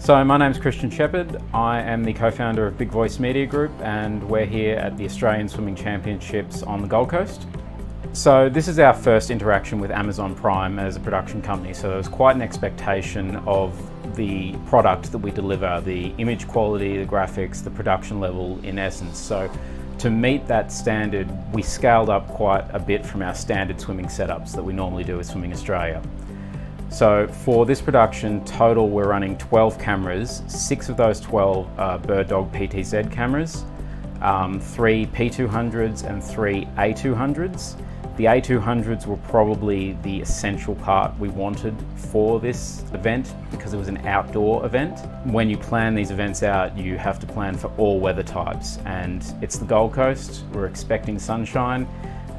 So my name's Christian Shepherd. I am the co-founder of Big Voice Media Group, and we're here at the Australian Swimming Championships on the Gold Coast. So this is our first interaction with Amazon Prime as a production company, so there was quite an expectation of the product that we deliver, the image quality, the graphics, the production level in essence. So to meet that standard, we scaled up quite a bit from our standard swimming setups that we normally do with Swimming Australia. So for this production, total we're running 12 cameras. 6 of those 12 are BirdDog PTZ cameras, 3 P200s and 3 A200s. The A200s were probably the essential part we wanted for this event because it was an outdoor event. When you plan these events out, you have to plan for all weather types, and it's the Gold Coast, we're expecting sunshine,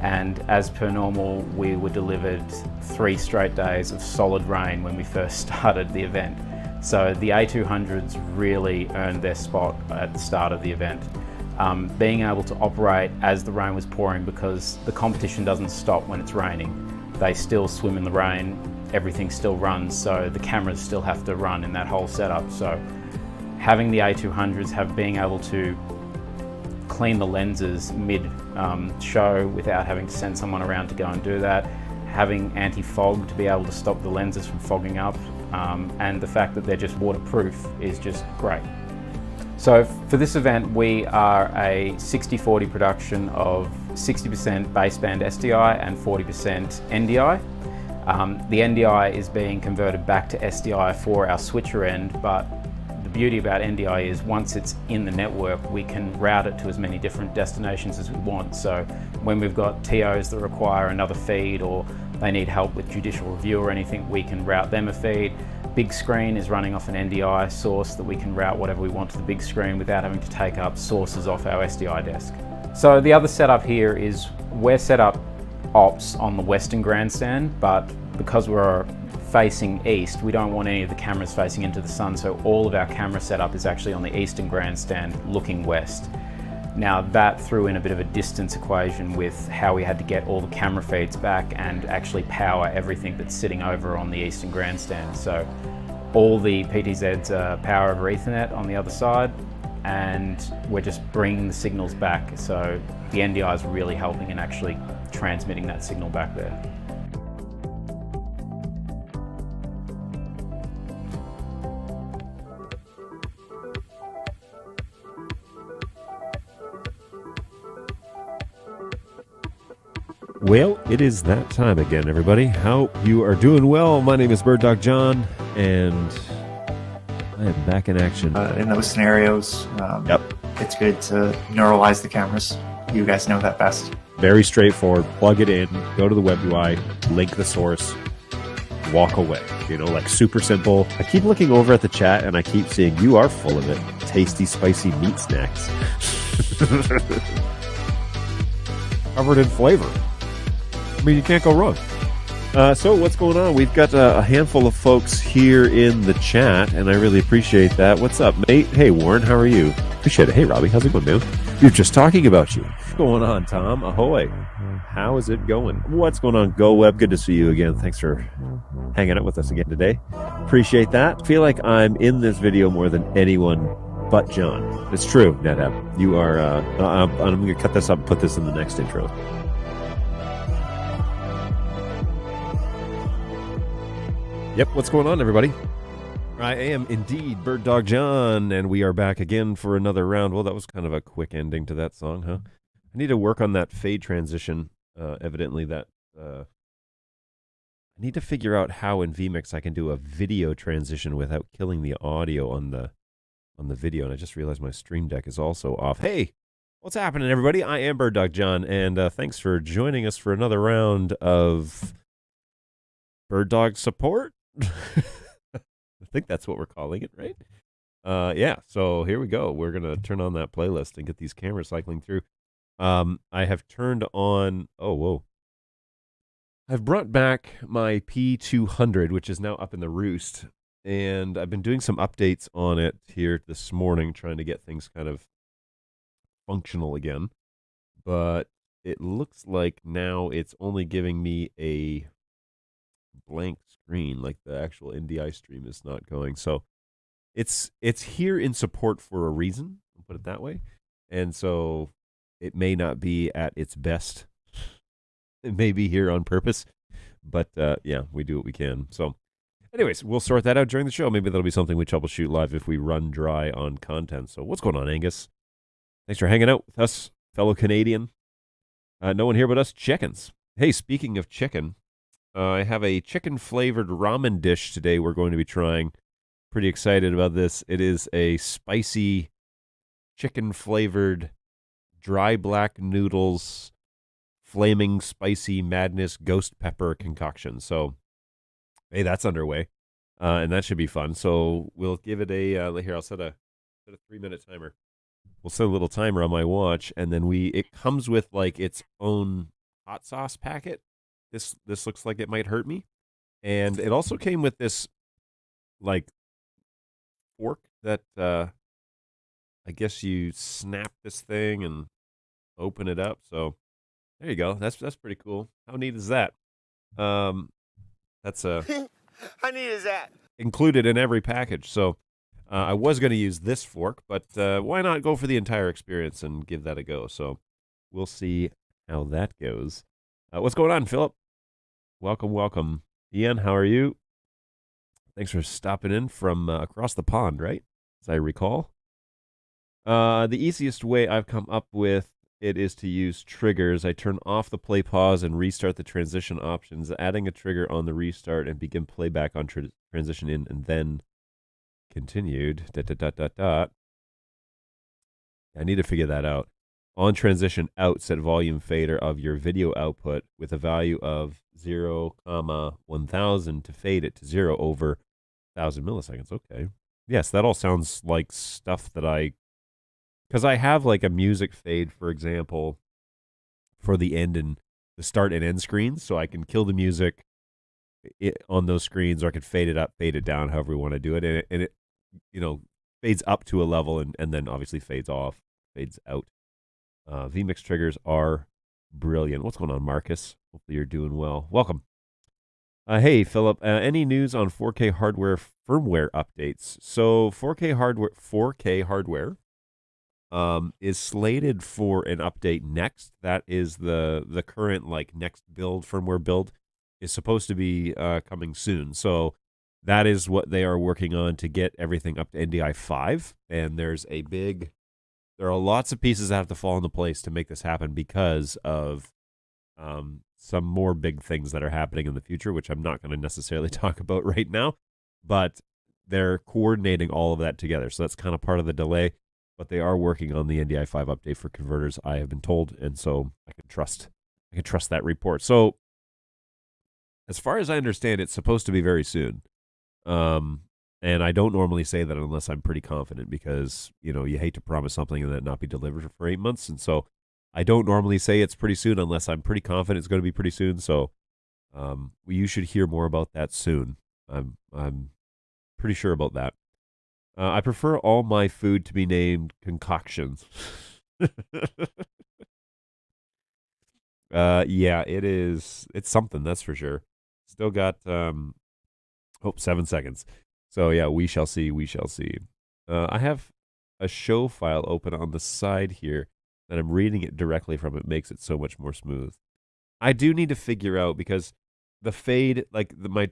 and as per normal, we were delivered 3 straight days of solid rain when we first started the event. So the A200s really earned their spot at the start of the event. Being able to operate as the rain was pouring, because the competition doesn't stop when it's raining. They still swim in the rain, everything still runs, so the cameras still have to run in that whole setup. So having the A200s, being able to clean the lenses mid-show without having to send someone around to go and do that, having anti-fog to be able to stop the lenses from fogging up, and the fact that they're just waterproof is just great. So for this event, we are a 60-40 production of 60% baseband SDI and 40% NDI. The NDI is being converted back to SDI for our switcher end, but the beauty about NDI is once it's in the network, we can route it to as many different destinations as we want. So when we've got TOs that require another feed, or they need help with judicial review or anything, we can route them a feed. Big screen is running off an NDI source that we can route whatever we want to the big screen without having to take up sources off our SDI desk. So the other setup here is we're set up ops on the western grandstand, but because we're facing east, we don't want any of the cameras facing into the sun, so all of our camera setup is actually on the eastern grandstand looking west. Now that threw in a bit of a distance equation with how we had to get all the camera feeds back and actually power everything that's sitting over on the eastern grandstand. So all the PTZs are power over Ethernet on the other side, and we're just bringing the signals back. So the NDI is really helping in actually transmitting that signal back there. Well, it is that time again, everybody. Hope you are doing well. My name is BirdDogJon, and I am back in action. In those scenarios, it's good to neuralize the cameras. You guys know that best. Very straightforward. Plug it in, go to the web UI, link the source, walk away. You know, like super simple. I keep looking over at the chat, and I keep seeing you are full of it. Tasty, spicy meat snacks. Covered in flavor. I mean, you can't go wrong. So what's going on? We've got a handful of folks here in the chat, and I really appreciate that. What's up, mate? Hey, Warren, how are you? Appreciate it. Hey, Robbie, how's it going, man? You're just talking about you. What's going on, Tom? Ahoy. How is it going? What's going on, GoWeb? Good to see you again. Thanks for hanging out with us again today. Appreciate that. Feel like I'm in this video more than anyone but John. It's true, NetApp. You are, I'm going to cut this up and put this in the next intro. Yep, what's going on, everybody? I am indeed BirdDogJon, and we are back again for another round. Well, that was kind of a quick ending to that song, huh? I need to work on that fade transition. Evidently, that I need to figure out how in vMix I can do a video transition without killing the audio on the video. And I just realized my Stream Deck is also off. Hey, what's happening, everybody? I am BirdDogJon, and thanks for joining us for another round of BirdDog support. I think that's what we're calling it, right? Yeah, so here we go. We're going to turn on that playlist and get these cameras cycling through. I have turned on... Oh, whoa. I've brought back my P200, which is now up in the roost, and I've been doing some updates on it here this morning, trying to get things kind of functional again. But it looks like now it's only giving me a blank screen, like the actual NDI stream is not going. So it's here in support for a reason. I'll put it that way. And so it may not be at its best. It may be here on purpose, but yeah, we do what we can. So anyways, we'll sort that out during the show. Maybe that'll be something we troubleshoot live if we run dry on content. So what's going on, Angus? Thanks for hanging out with us, fellow Canadian. No one here but us chickens. Hey, speaking of chicken, I have a chicken-flavored ramen dish today we're going to be trying. Pretty excited about this. It is a spicy chicken-flavored dry black noodles, flaming spicy madness ghost pepper concoction. So, hey, that's underway, and that should be fun. So we'll give it a here. I'll set a 3-minute timer. We'll set a little timer on my watch, and then it comes with like its own hot sauce packet. This looks like it might hurt me, and it also came with this like fork that I guess you snap this thing and open it up. So there you go. That's pretty cool. How neat is that? That's how neat is that? Included in every package. So I was going to use this fork, but why not go for the entire experience and give that a go? So we'll see how that goes. What's going on, Philip? Welcome. Ian, how are you? Thanks for stopping in from across the pond, right? As I recall. The easiest way I've come up with it is to use triggers. I turn off the play pause and restart the transition options, adding a trigger on the restart and begin playback on transition in and then continued. I need to figure that out. On transition out, set volume fader of your video output with a value of 0, 1000 to fade it to 0 over 1000 milliseconds. Okay. Yes, that all sounds like stuff that because I have like a music fade, for example, for the end and the start and end screens, so I can kill the music on those screens, or I can fade it up, fade it down, however we want to do it, and it fades up to a level and then obviously fades off, fades out. vMix triggers are brilliant. What's going on, Marcus? Hopefully you're doing well. Welcome. Hey, Philip. Any news on 4K hardware firmware updates? So 4K hardware is slated for an update next. That is the current next build, firmware build is supposed to be coming soon. So that is what they are working on to get everything up to NDI 5. And there are lots of pieces that have to fall into place to make this happen because of some more big things that are happening in the future, which I'm not going to necessarily talk about right now, but they're coordinating all of that together. So that's kind of part of the delay, but they are working on the NDI 5 update for converters, I have been told, and so I can trust that report. So as far as I understand, it's supposed to be very soon. And I don't normally say that unless I'm pretty confident, because, you hate to promise something and that not be delivered for 8 months. And so I don't normally say it's pretty soon unless I'm pretty confident it's going to be pretty soon. So you should hear more about that soon. I'm pretty sure about that. I prefer all my food to be named concoctions. Yeah, it's something, that's for sure. Still got 7 seconds. So yeah, we shall see. I have a show file open on the side here that I'm reading it directly from. It makes it so much more smooth. I do need to figure out, because the fade, my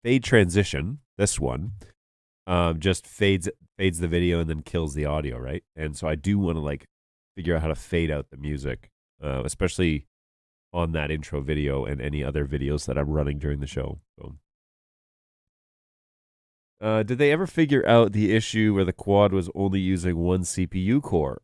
fade transition, this one, just fades the video and then kills the audio, right? And so I do want to figure out how to fade out the music, especially on that intro video and any other videos that I'm running during the show. So. Did they ever figure out the issue where the quad was only using one CPU core?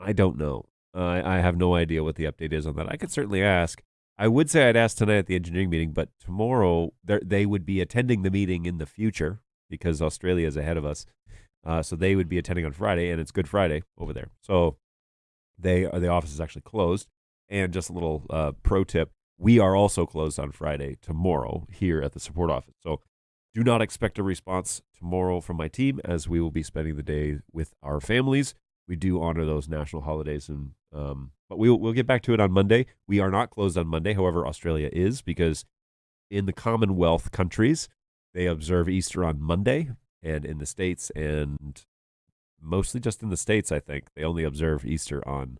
I don't know. I have no idea what the update is on that. I could certainly ask. I would say I'd ask tonight at the engineering meeting, but tomorrow they would be attending the meeting in the future because Australia is ahead of us. So they would be attending on Friday, and it's Good Friday over there. So the office is actually closed. And just a little pro tip. We are also closed on Friday tomorrow here at the support office. So do not expect a response tomorrow from my team, as we will be spending the day with our families. We do honor those national holidays, and but we'll get back to it on Monday. We are not closed on Monday. However, Australia is, because in the Commonwealth countries, they observe Easter on Monday, and in the States, and mostly just in the States, I think, they only observe Easter on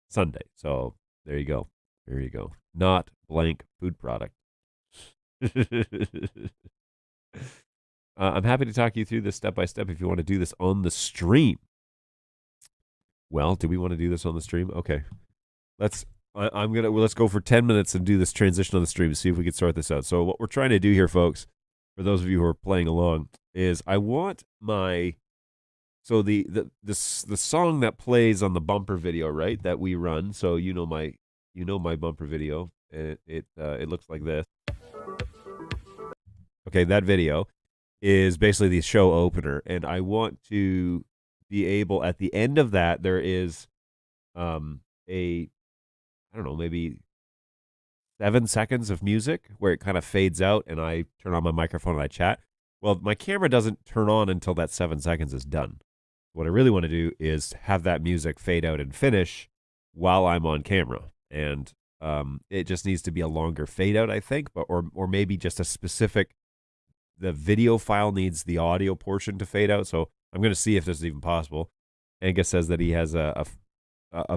Sunday. So there you go. There you go. Not blank food product. I'm happy to talk you through this step by step if you want to do this on the stream. Well, do we want to do this on the stream? Okay. Let's go for 10 minutes and do this transition on the stream, see if we can sort this out. So what we're trying to do here, folks, for those of you who are playing along, is I want my the song that plays on the bumper video, right, that we run. So you know my bumper video. It looks like this. Okay, that video is basically the show opener, and I want to be able, at the end of that, there is I don't know, maybe 7 seconds of music where it kind of fades out and I turn on my microphone and I chat. Well, my camera doesn't turn on until that 7 seconds is done. What I really want to do is have that music fade out and finish while I'm on camera. And it just needs to be a longer fade out, I think, or maybe just a specific, the video file needs the audio portion to fade out. So I'm going to see if this is even possible. Angus says that he has a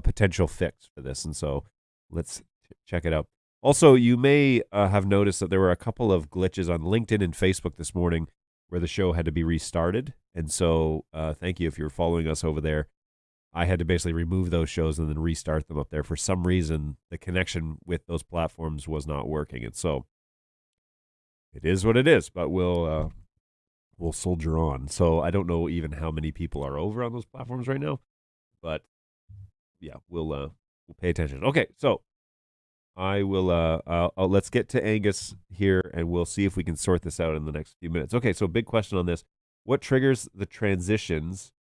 potential fix for this, and so let's check it out. Also, you may have noticed that there were a couple of glitches on LinkedIn and Facebook this morning where the show had to be restarted. And so thank you if you're following us over there. I had to basically remove those shows and then restart them up there. For some reason, the connection with those platforms was not working. And so it is what it is, but we'll soldier on. So I don't know even how many people are over on those platforms right now, but yeah, we'll pay attention. Okay, so I will. Let's get to Angus here, and we'll see if we can sort this out in the next few minutes. Okay, so big question on this: what triggers the transitions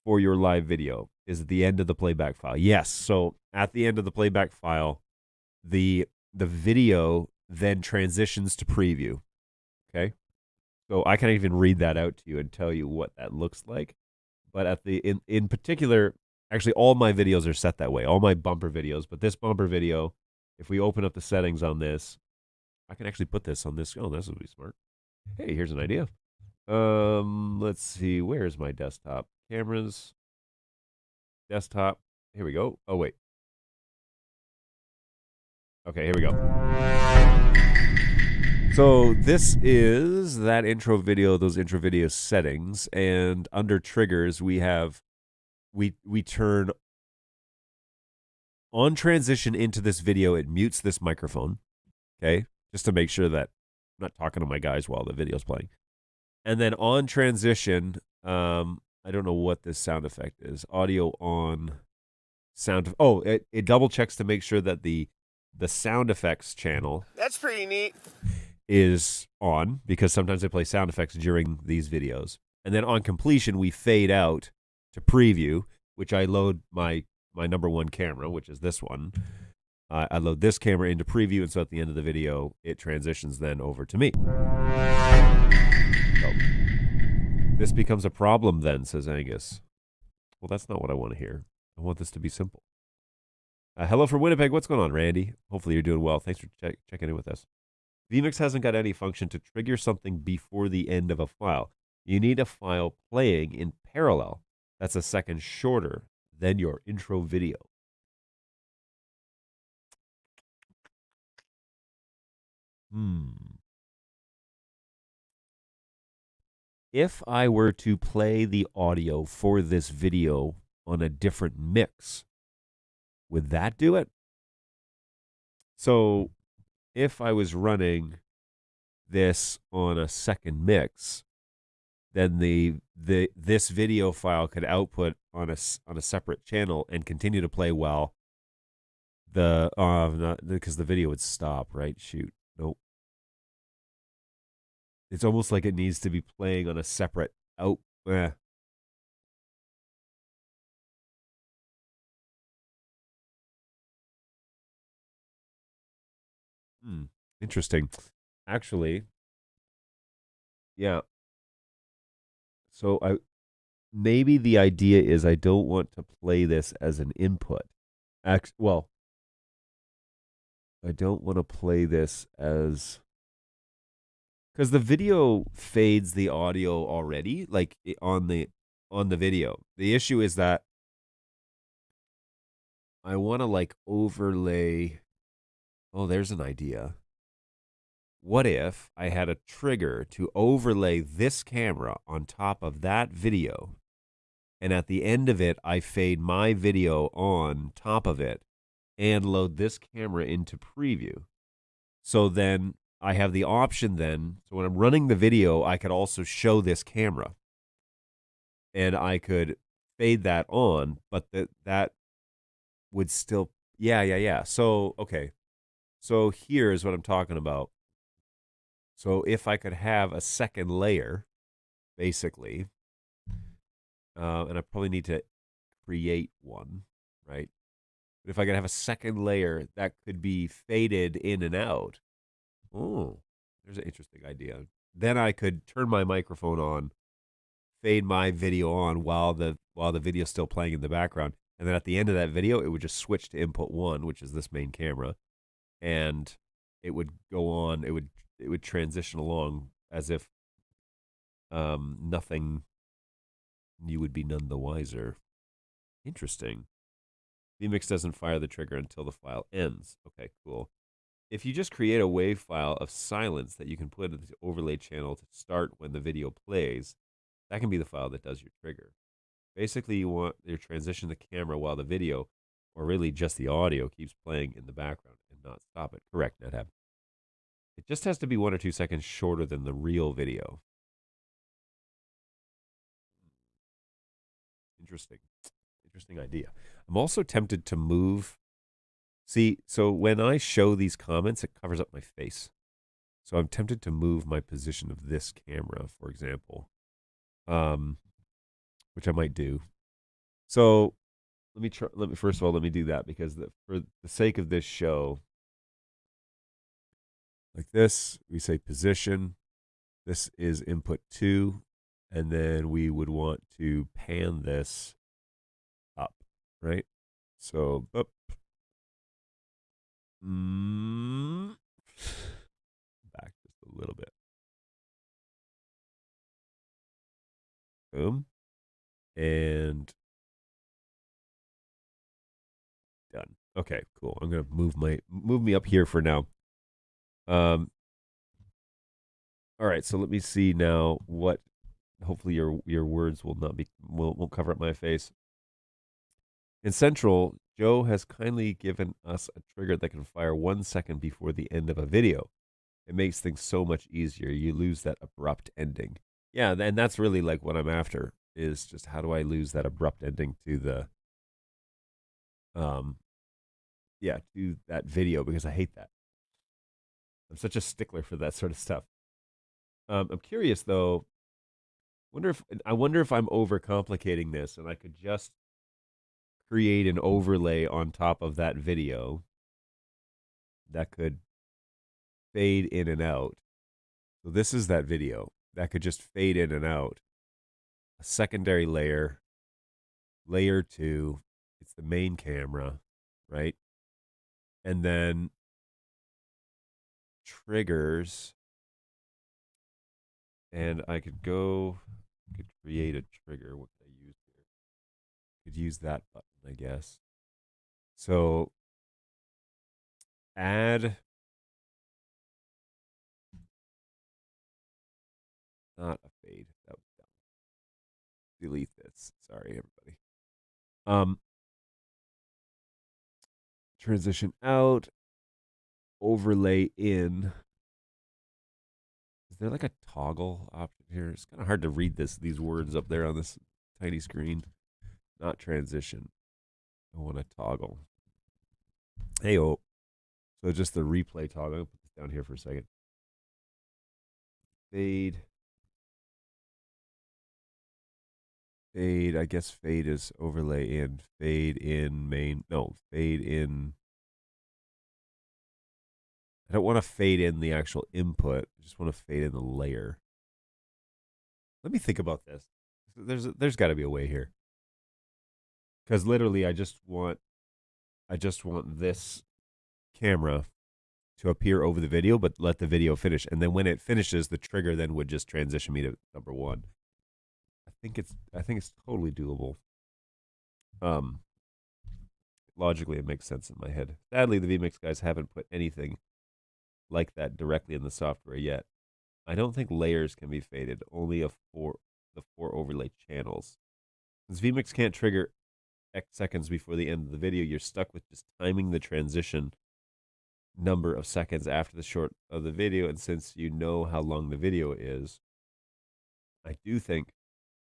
for your live video? Is it the end of the playback file? Yes. So at the end of the playback file, the video then transitions to preview. Okay, so I can't even read that out to you and tell you what that looks like. But at the in particular, actually, all my videos are set that way. All my bumper videos, but this bumper video, if we open up the settings on this, I can actually put this on this. Oh, this would be smart. Hey, here's an idea. Let's see. Where's my desktop? Cameras. Desktop. Here we go. Oh, wait. Okay, here we go. So this is that intro video, those intro video settings, and under triggers, we have, we turn on transition into this video. It mutes this microphone, okay, just to make sure that I'm not talking to my guys while the video's playing. And then on transition, I don't know what this sound effect is. Audio on, sound. Oh, it double checks to make sure that the sound effects channel. That's pretty neat. Is on, because sometimes I play sound effects during these videos. And then on completion, we fade out to preview, which I load my number one camera, which is this one. I load this camera into preview, and so at the end of the video, it transitions then over to me. So, this becomes a problem then, says Angus. Well, that's not what I want to hear. I want this to be simple. Hello from Winnipeg. What's going on, Randy? Hopefully you're doing well. Thanks for checking in with us. vMix hasn't got any function to trigger something before the end of a file. You need a file playing in parallel that's a second shorter than your intro video. If I were to play the audio for this video on a different mix, would that do it? So if I was running this on a second mix, then this video file could output on a separate channel and continue to play while because the video would stop, right? Shoot, nope. It's almost like it needs to be playing on a separate out. Interesting. Actually, yeah. So maybe the idea is I don't want to play this as an input. Well, I don't want to play this as, because the video fades the audio already, like on the video. The issue is that I want to like overlay. Oh, there's an idea. What if I had a trigger to overlay this camera on top of that video, and at the end of it, I fade my video on top of it and load this camera into preview. So then I have the option then, so when I'm running the video, I could also show this camera. And I could fade that on, but that would still, yeah. So, okay. So here's what I'm talking about. So if I could have a second layer, basically, and I probably need to create one, right? But if I could have a second layer that could be faded in and out, oh, there's an interesting idea. Then I could turn my microphone on, fade my video on while the video's still playing in the background, and then at the end of that video, it would just switch to input 1, which is this main camera, and it would go on. It would transition along as if nothing. You would be none the wiser. Interesting. vMix doesn't fire the trigger until the file ends. Okay, cool. If you just create a WAV file of silence that you can put in the overlay channel to start when the video plays, that can be the file that does your trigger. Basically, you want your transition the camera while the video, or really just the audio, keeps playing in the background and not stop it. Correct, NetHab. It just has to be 1 or 2 seconds shorter than the real video. Interesting idea. I'm also tempted to move. See, so when I show these comments, it covers up my face. So I'm tempted to move my position of this camera, for example, which I might do. So let me first of all, let me do that, because for the sake of this show, like this, we say position. This is input 2. And then we would want to pan this up, right? So, up. Back just a little bit. Boom. And done. Okay, cool. I'm going to move me up here for now. All right, so let me see now what. Hopefully your words won't cover up my face. In Central, Joe has kindly given us a trigger that can fire 1 second before the end of a video. It makes things so much easier. You lose that abrupt ending. Yeah, and that's really like what I'm after, is just how do I lose that abrupt ending to the to that video, because I hate that. I'm such a stickler for that sort of stuff. I'm curious though. I wonder if I'm overcomplicating this, and I could just create an overlay on top of that video that could fade in and out. So this is that video that could just fade in and out. A secondary layer, layer 2, it's the main camera, right? And then triggers, and I could create a trigger. What could I use here? Could use that button, I guess. So add, not a fade. That was dumb. Delete this. Sorry, everybody. Transition out, overlay in. Is there like a toggle option here? It's kind of hard to read these words up there on this tiny screen. Not transition. I want to toggle. Hey, oh. So just the replay toggle. I'll put this down here for a second. Fade. Fade. I guess fade is overlay in. Fade in main. No, fade in. I don't want to fade in the actual input. I just want to fade in the layer. Let me think about this. There's got to be a way here. Because literally, I just want this camera to appear over the video, but let the video finish. And then when it finishes, the trigger then would just transition me to number one. I think it's totally doable. Logically, it makes sense in my head. Sadly, the vMix guys haven't put anything like that directly in the software yet. I don't think layers can be faded, only the four overlay channels. Since vMix can't trigger X seconds before the end of the video, you're stuck with just timing the transition number of seconds after the short of the video. And since you know how long the video is, I do think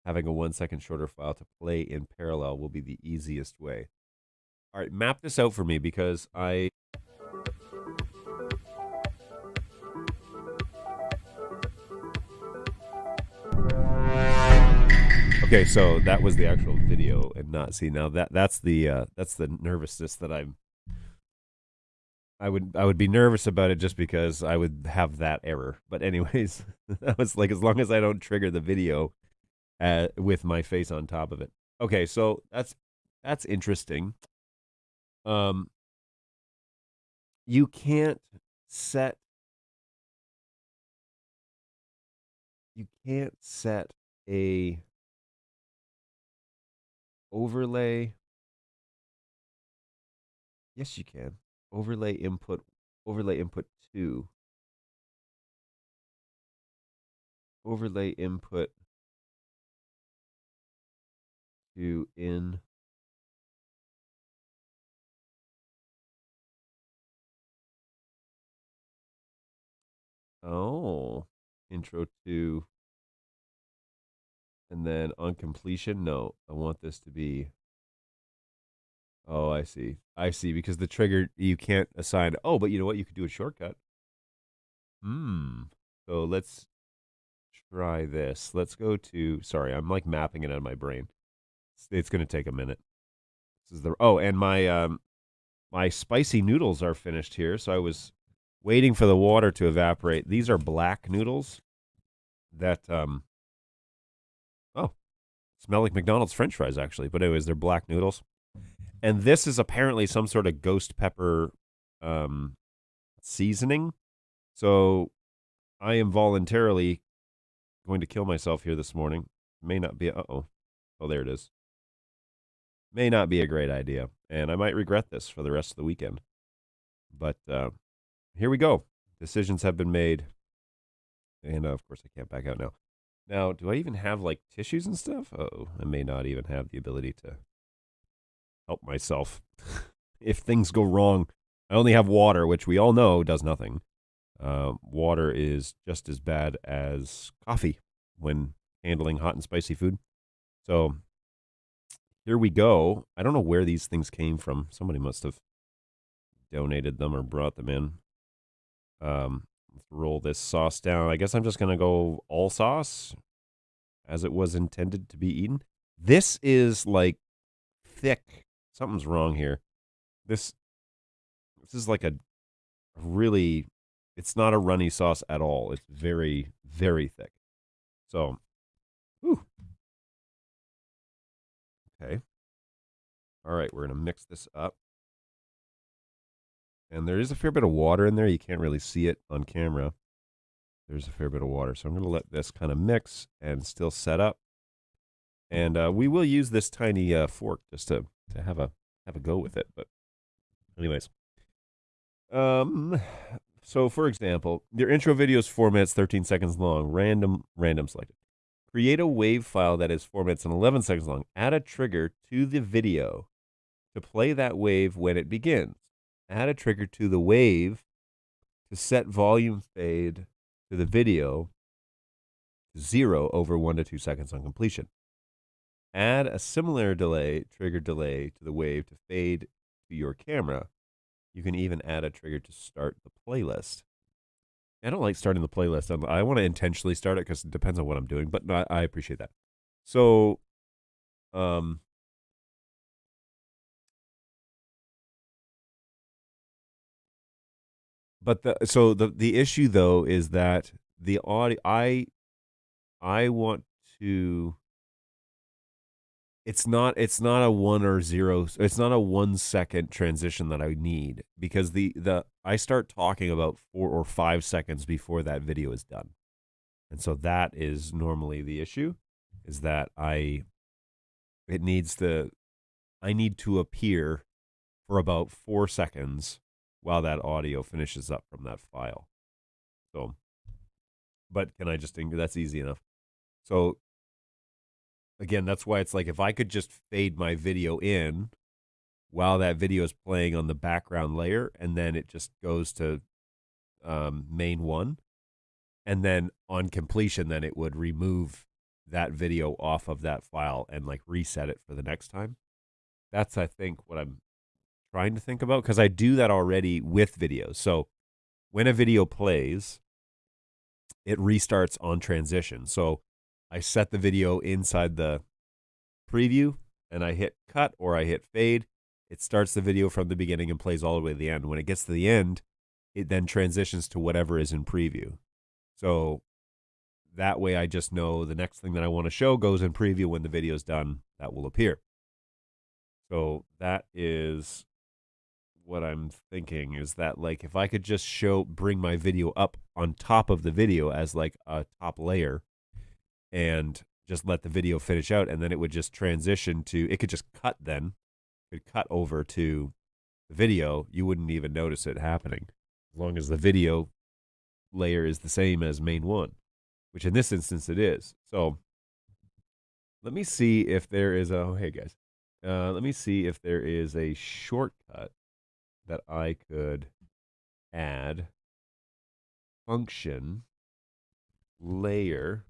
having a 1 second shorter file to play in parallel will be the easiest way. All right, map this out for me because I... Okay, so that was the actual video and not see now that's the nervousness that I would be nervous about it just because I would have that error. But anyways, that was like, as long as I don't trigger the video with my face on top of it. Okay, so that's interesting. You can't set a overlay. Yes, you can. Overlay input 2. Overlay input to in. Oh, intro 2. And then on completion, no, I want this to be. Oh, I see. Because the trigger, you can't assign. Oh, but you know what? You could do a shortcut. So let's try this. Let's go to. Sorry, I'm like mapping it out of my brain. It's going to take a minute. This is the. Oh, and my spicy noodles are finished here. So I was waiting for the water to evaporate. These are black noodles that smell like McDonald's French fries actually. But anyways, they're black noodles. And this is apparently some sort of ghost pepper seasoning. So I am voluntarily going to kill myself here this morning. May not be. Oh, there it is. May not be a great idea. And I might regret this for the rest of the weekend. But here we go. Decisions have been made. And of course, I can't back out now. Now, do I even have like tissues and stuff? Uh-oh, I may not even have the ability to help myself. If things go wrong, I only have water, which we all know does nothing. Water is just as bad as coffee when handling hot and spicy food. So here we go. I don't know where these things came from. Somebody must have donated them or brought them in. Let's roll this sauce down. I guess I'm just going to go all sauce as it was intended to be eaten. This is like thick. Something's wrong here. This is like a really, it's not a runny sauce at all. It's very, very thick. So, whew. Okay. All right, we're going to mix this up. And there is a fair bit of water in there. You can't really see it on camera. There's a fair bit of water. So I'm going to let this kind of mix and still set up. And we will use this tiny fork just to have a go with it. But anyways. So for example, your intro video is 4 minutes, 13 seconds long. Random selected. Create a wave file that is 4 minutes and 11 seconds long. Add a trigger to the video to play that wave when it begins. Add a trigger to the wave to set volume fade to the video to 0 over 1 to 2 seconds on completion. Add a similar trigger delay to the wave to fade to your camera. You can even add a trigger to start the playlist. I don't like starting the playlist. I want to intentionally start it because it depends on what I'm doing, but no, I appreciate that. So, but the issue though is that the audio. I want to. it's not a 1 or 0. It's not a 1 second transition that I need, because the I start talking about 4 or 5 seconds before that video is done. And so that is normally the issue, is that I need to appear for about 4 seconds while that audio finishes up from that file. So, but can I just think that's easy enough? So again, that's why it's like, if I could just fade my video in while that video is playing on the background layer, and then it just goes to main one, and then on completion, then it would remove that video off of that file and like reset it for the next time. That's, I think, what I'm trying to think about, because I do that already with videos. So when a video plays, it restarts on transition. So I set the video inside the preview and I hit cut or I hit fade. It starts the video from the beginning and plays all the way to the end. When it gets to the end, it then transitions to whatever is in preview. So that way I just know the next thing that I want to show goes in preview. When the video is done, that will appear. So that is what I'm thinking, is that like if I could just bring my video up on top of the video as like a top layer and just let the video finish out, and then it would just transition to, it could just cut then. It could cut over to the video. You wouldn't even notice it happening as long as the video layer is the same as main one, which in this instance it is. So let me see if there is hey guys, let me see if there is a shortcut that I could add. Function layer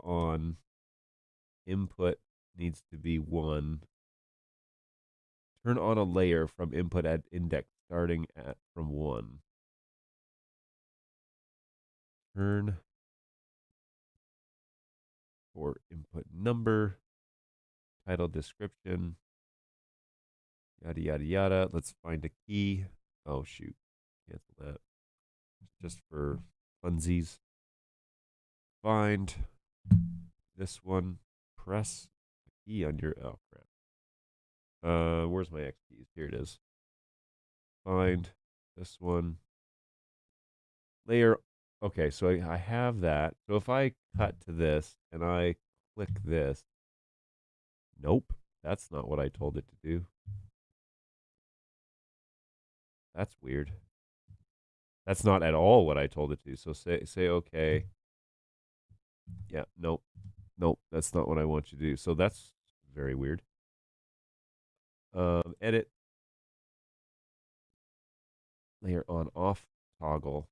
on input needs to be 1. Turn on a layer from input at index starting from 1. Turn for input number, title, description, yada, yada, yada. Let's find a key. Oh, shoot. Cancel that. Just for funsies. Find this one. Press the key on your... Oh, crap. Where's my X keys? Here it is. Find this one. Layer. Okay, so I have that. So if I cut to this and I click this. Nope. That's not what I told it to do. That's weird. That's not at all what I told it to. So say okay. Yeah, nope. Nope, that's not what I want you to do. So that's very weird. Edit. Layer on off toggle.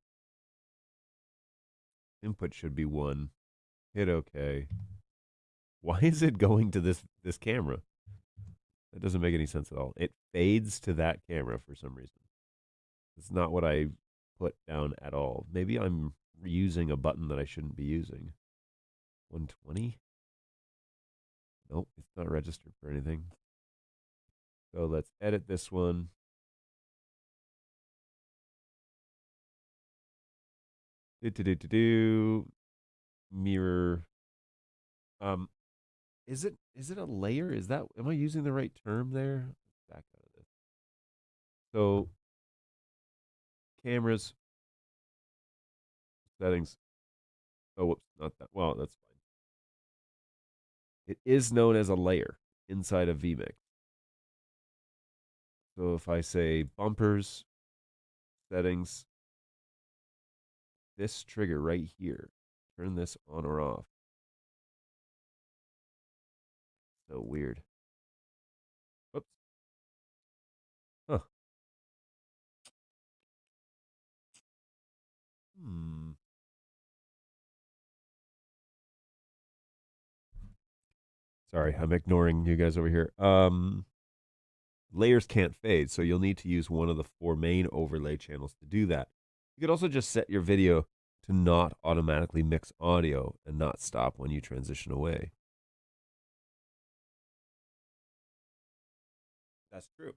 Input should be 1. Hit OK. Why is it going to this camera? That doesn't make any sense at all. It fades to that camera for some reason. It's not what I put down at all. Maybe I'm using a button that I shouldn't be using. 120? Nope, it's not registered for anything. So let's edit this one. Mirror. Is it a layer? Am I using the right term there? Let's back out of this. So cameras, settings. Oh, whoops, not that. Well, that's fine. It is known as a layer inside of vMix. So if I say bumpers, settings, this trigger right here, turn this on or off. So weird. Whoops. Huh. Sorry, I'm ignoring you guys over here. Layers can't fade, so you'll need to use one of the 4 main overlay channels to do that. You could also just set your video to not automatically mix audio and not stop when you transition away. That's true.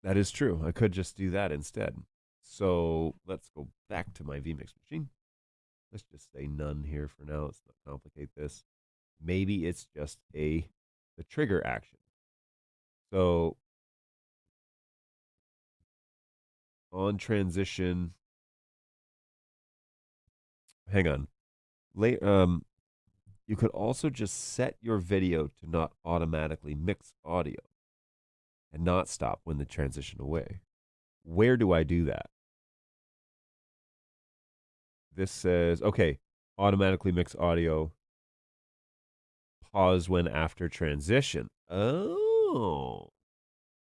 That is true. I could just do that instead. So let's go back to my vMix machine. Let's just say none here for now. Let's not complicate this. maybe it's just the trigger action. So on transition, hang on. You could also just set your video to not automatically mix audio and not stop when the transition away. Where do I do that? This says, okay, automatically mix audio, pause when after transition. Oh.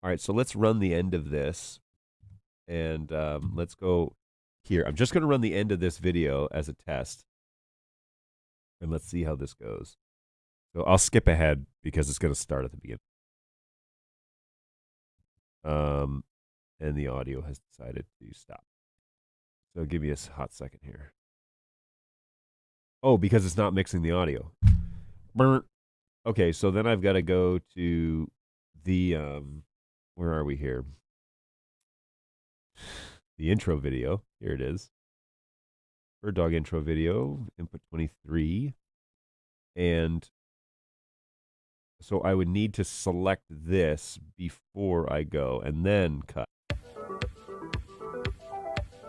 All right, so let's run the end of this. And let's go here. I'm just going to run the end of this video as a test. And let's see how this goes. So I'll skip ahead because it's going to start at the beginning. And the audio has decided to stop. So give me a hot second here. Oh, because it's not mixing the audio. Burnt. Okay, so then I've got to go to the, where are we here? The intro video. Here it is. BirdDog intro video, input 23. And so I would need to select this before I go and then cut.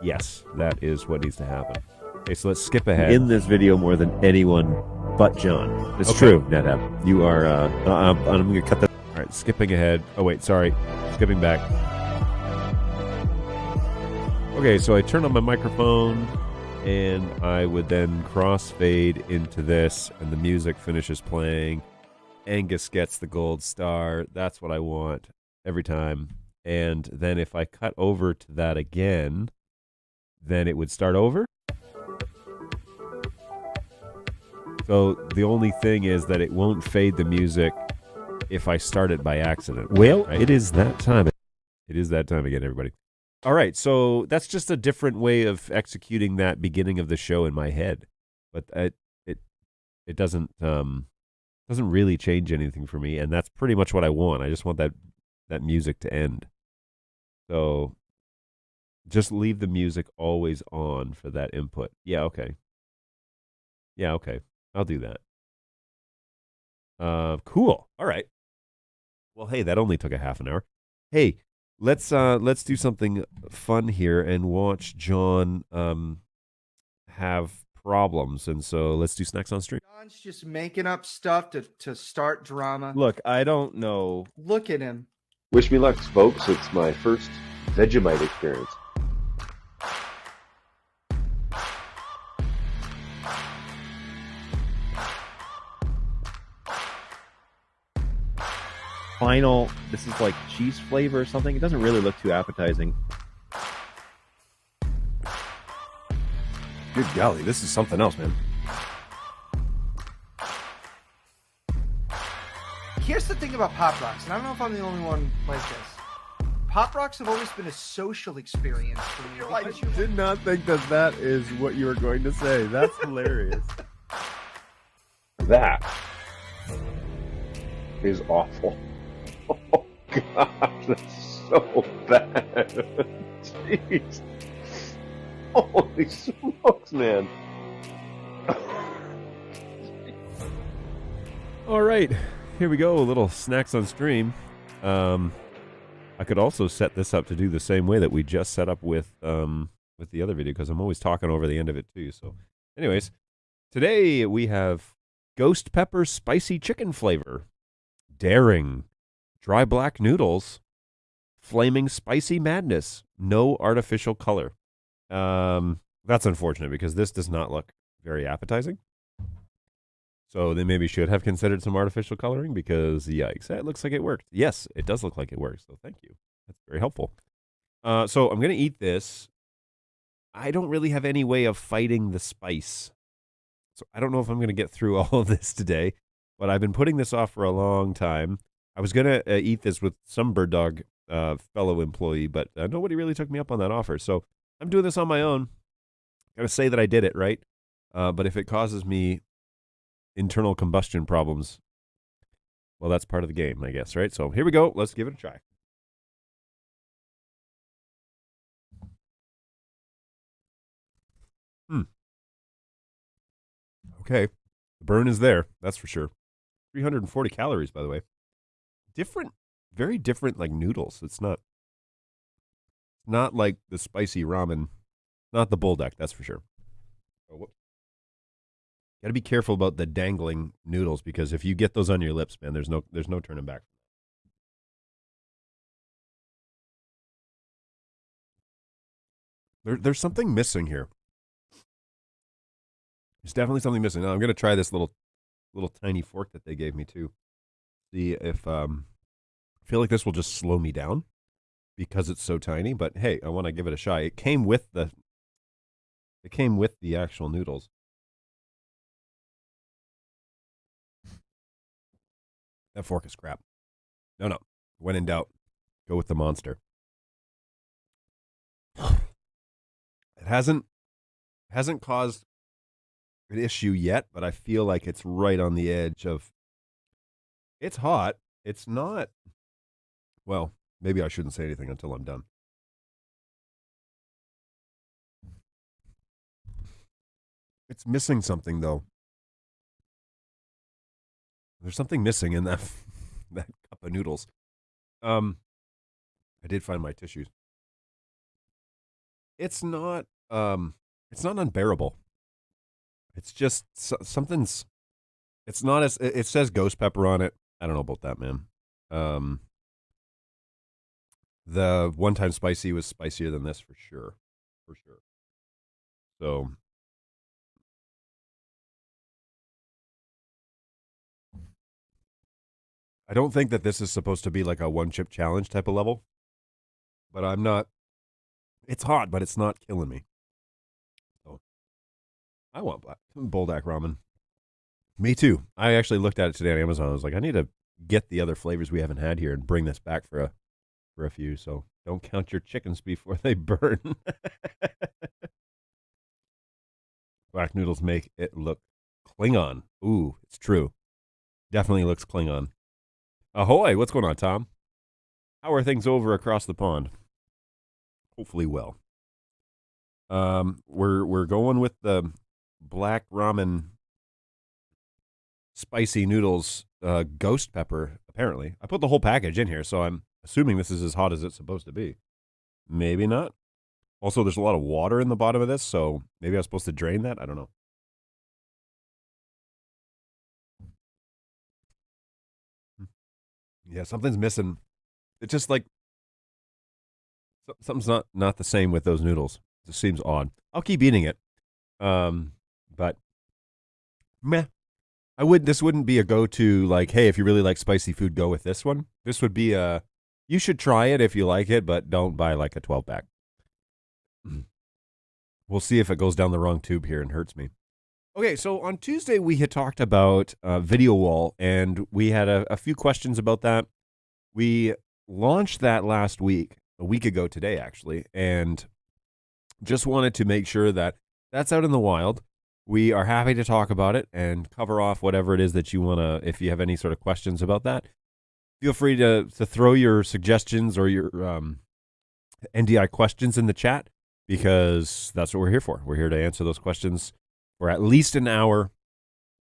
Yes, that is what needs to happen. Okay, so let's skip ahead. In this video more than anyone but John. It's true, NetApp. You are, I'm going to cut that. All right, skipping ahead. Oh, wait, sorry. Skipping back. Okay, so I turn on my microphone, and I would then crossfade into this, and the music finishes playing. Angus gets the gold star. That's what I want every time. And then if I cut over to that again, then it would start over. So the only thing is that it won't fade the music if I start it by accident. Well, right? it is that time. It is that time again, everybody. All right, so that's just a different way of executing that beginning of the show in my head, but it doesn't really change anything for me, and that's pretty much what I want. I just want that music to end. So just leave the music always on for that input. Yeah, okay. Yeah, okay. I'll do that. Cool. All right. Well, hey, that only took a half an hour. Hey, let's do something fun here and watch John have problems. And so let's do snacks on stream. John's just making up stuff to start drama. Look, I don't know. Look at him. Wish me luck, folks. It's my first Vegemite experience. Final, this is like cheese flavor or something. It doesn't really look too appetizing. Good golly, this is something else, man. Here's the thing about Pop Rocks, and I don't know if I'm the only one like this. Pop Rocks have always been a social experience for me. I did not think that is what you were going to say. That's hilarious. That is awful. Oh, gosh, that's so bad. Jeez. Holy smokes, man. All right, here we go. A little snacks on stream. I could also set this up to do the same way that we just set up with the other video, because I'm always talking over the end of it too. So, anyways, today we have ghost pepper spicy chicken flavor, daring, dry black noodles, flaming spicy madness, no artificial color. That's unfortunate because this does not look very appetizing. So they maybe should have considered some artificial coloring because, yikes, it looks like it worked. Yes, it does look like it works, so thank you. That's very helpful. So I'm going to eat this. I don't really have any way of fighting the spice. So I don't know if I'm going to get through all of this today, but I've been putting this off for a long time. I was going to eat this with some BirdDog fellow employee, but nobody really took me up on that offer. So I'm doing this on my own. Got to say that I did it, right? But if it causes me internal combustion problems, well, that's part of the game, I guess, right? So here we go. Let's give it a try. Okay. The burn is there, that's for sure. 340 calories, by the way. Different, very different, like noodles. It's not like the spicy ramen, not the bulldog, that's for sure. Oh, whoops. Got to be careful about the dangling noodles because if you get those on your lips, man, there's no turning back. There's something missing here. There's definitely something missing. Now I'm gonna try this little tiny fork that they gave me too. See if I feel like this will just slow me down because it's so tiny. But hey, I want to give it a shot. It came with the actual noodles. That fork is crap. No. When in doubt, go with the monster. It hasn't caused an issue yet, but I feel like it's right on the edge of. It's hot. It's not. Well, maybe I shouldn't say anything until I'm done. It's missing something though. There's something missing in that cup of noodles. I did find my tissues. It's not unbearable. It's just something's. It's not as it says ghost pepper on it. I don't know about that, man. The one-time spicy was spicier than this for sure. So I don't think that this is supposed to be like a one-chip challenge type of level. But I'm not. It's hot, but it's not killing me. So I want bulldog ramen. Me too. I actually looked at it today on Amazon. I was like, I need to get the other flavors we haven't had here and bring this back for a few. So don't count your chickens before they burn. Black noodles make it look Klingon. Ooh, it's true. Definitely looks Klingon. Ahoy! What's going on, Tom? How are things over across the pond? Hopefully well. We're going with the black ramen spicy noodles ghost pepper, apparently. I put the whole package in here, so I'm assuming this is as hot as it's supposed to be. Maybe not. Also, there's a lot of water in the bottom of this, so maybe I was supposed to drain that? I don't know. Yeah, something's missing. It's just like something's not the same with those noodles. It just seems odd. I'll keep eating it. But meh. This wouldn't be a go-to, like, hey, if you really like spicy food, go with this one. This would be you should try it if you like it, but don't buy like a 12-pack. We'll see if it goes down the wrong tube here and hurts me. Okay, so on Tuesday, we had talked about Video Wall, and we had a few questions about that. We launched that last week, a week ago today, actually, and just wanted to make sure that that's out in the wild. We are happy to talk about it and cover off whatever it is that you want to, if you have any sort of questions about that. Feel free to throw your suggestions or your NDI questions in the chat, because that's what we're here for. We're here to answer those questions for at least an hour,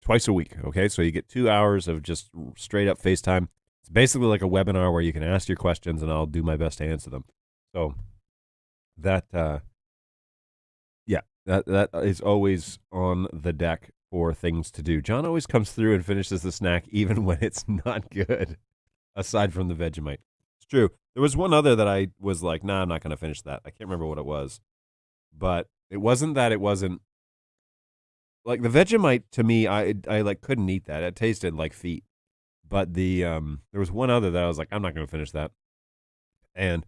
twice a week, okay? So you get 2 hours of just straight up FaceTime. It's basically like a webinar where you can ask your questions, and I'll do my best to answer them. So that is always on the deck for things to do. John always comes through and finishes the snack even when it's not good, aside from the Vegemite. It's true. There was one other that I was like, nah, I'm not going to finish that. I can't remember what it was. But it wasn't that it wasn't. Like the Vegemite, to me, I like couldn't eat that. It tasted like feet. But the there was one other that I was like, I'm not going to finish that. And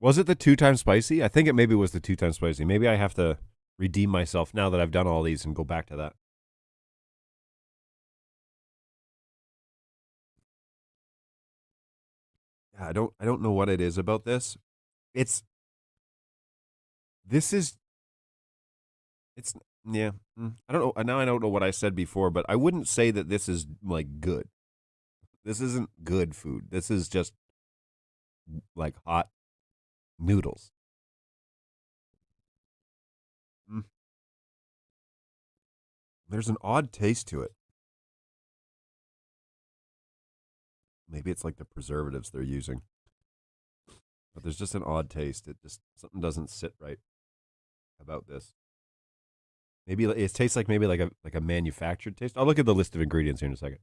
was it the 2-time spicy? I think it maybe was the 2-time spicy. Maybe I have to redeem myself now that I've done all these and go back to that. Yeah, I don't know what it is about this. It's yeah. I don't know. Now I don't know what I said before, but I wouldn't say that this is like good. This isn't good food. This is just like hot noodles. There's an odd taste to it. Maybe it's like the preservatives they're using. But there's just an odd taste. Something doesn't sit right about this. Maybe it tastes like maybe like a manufactured taste. I'll look at the list of ingredients here in a second.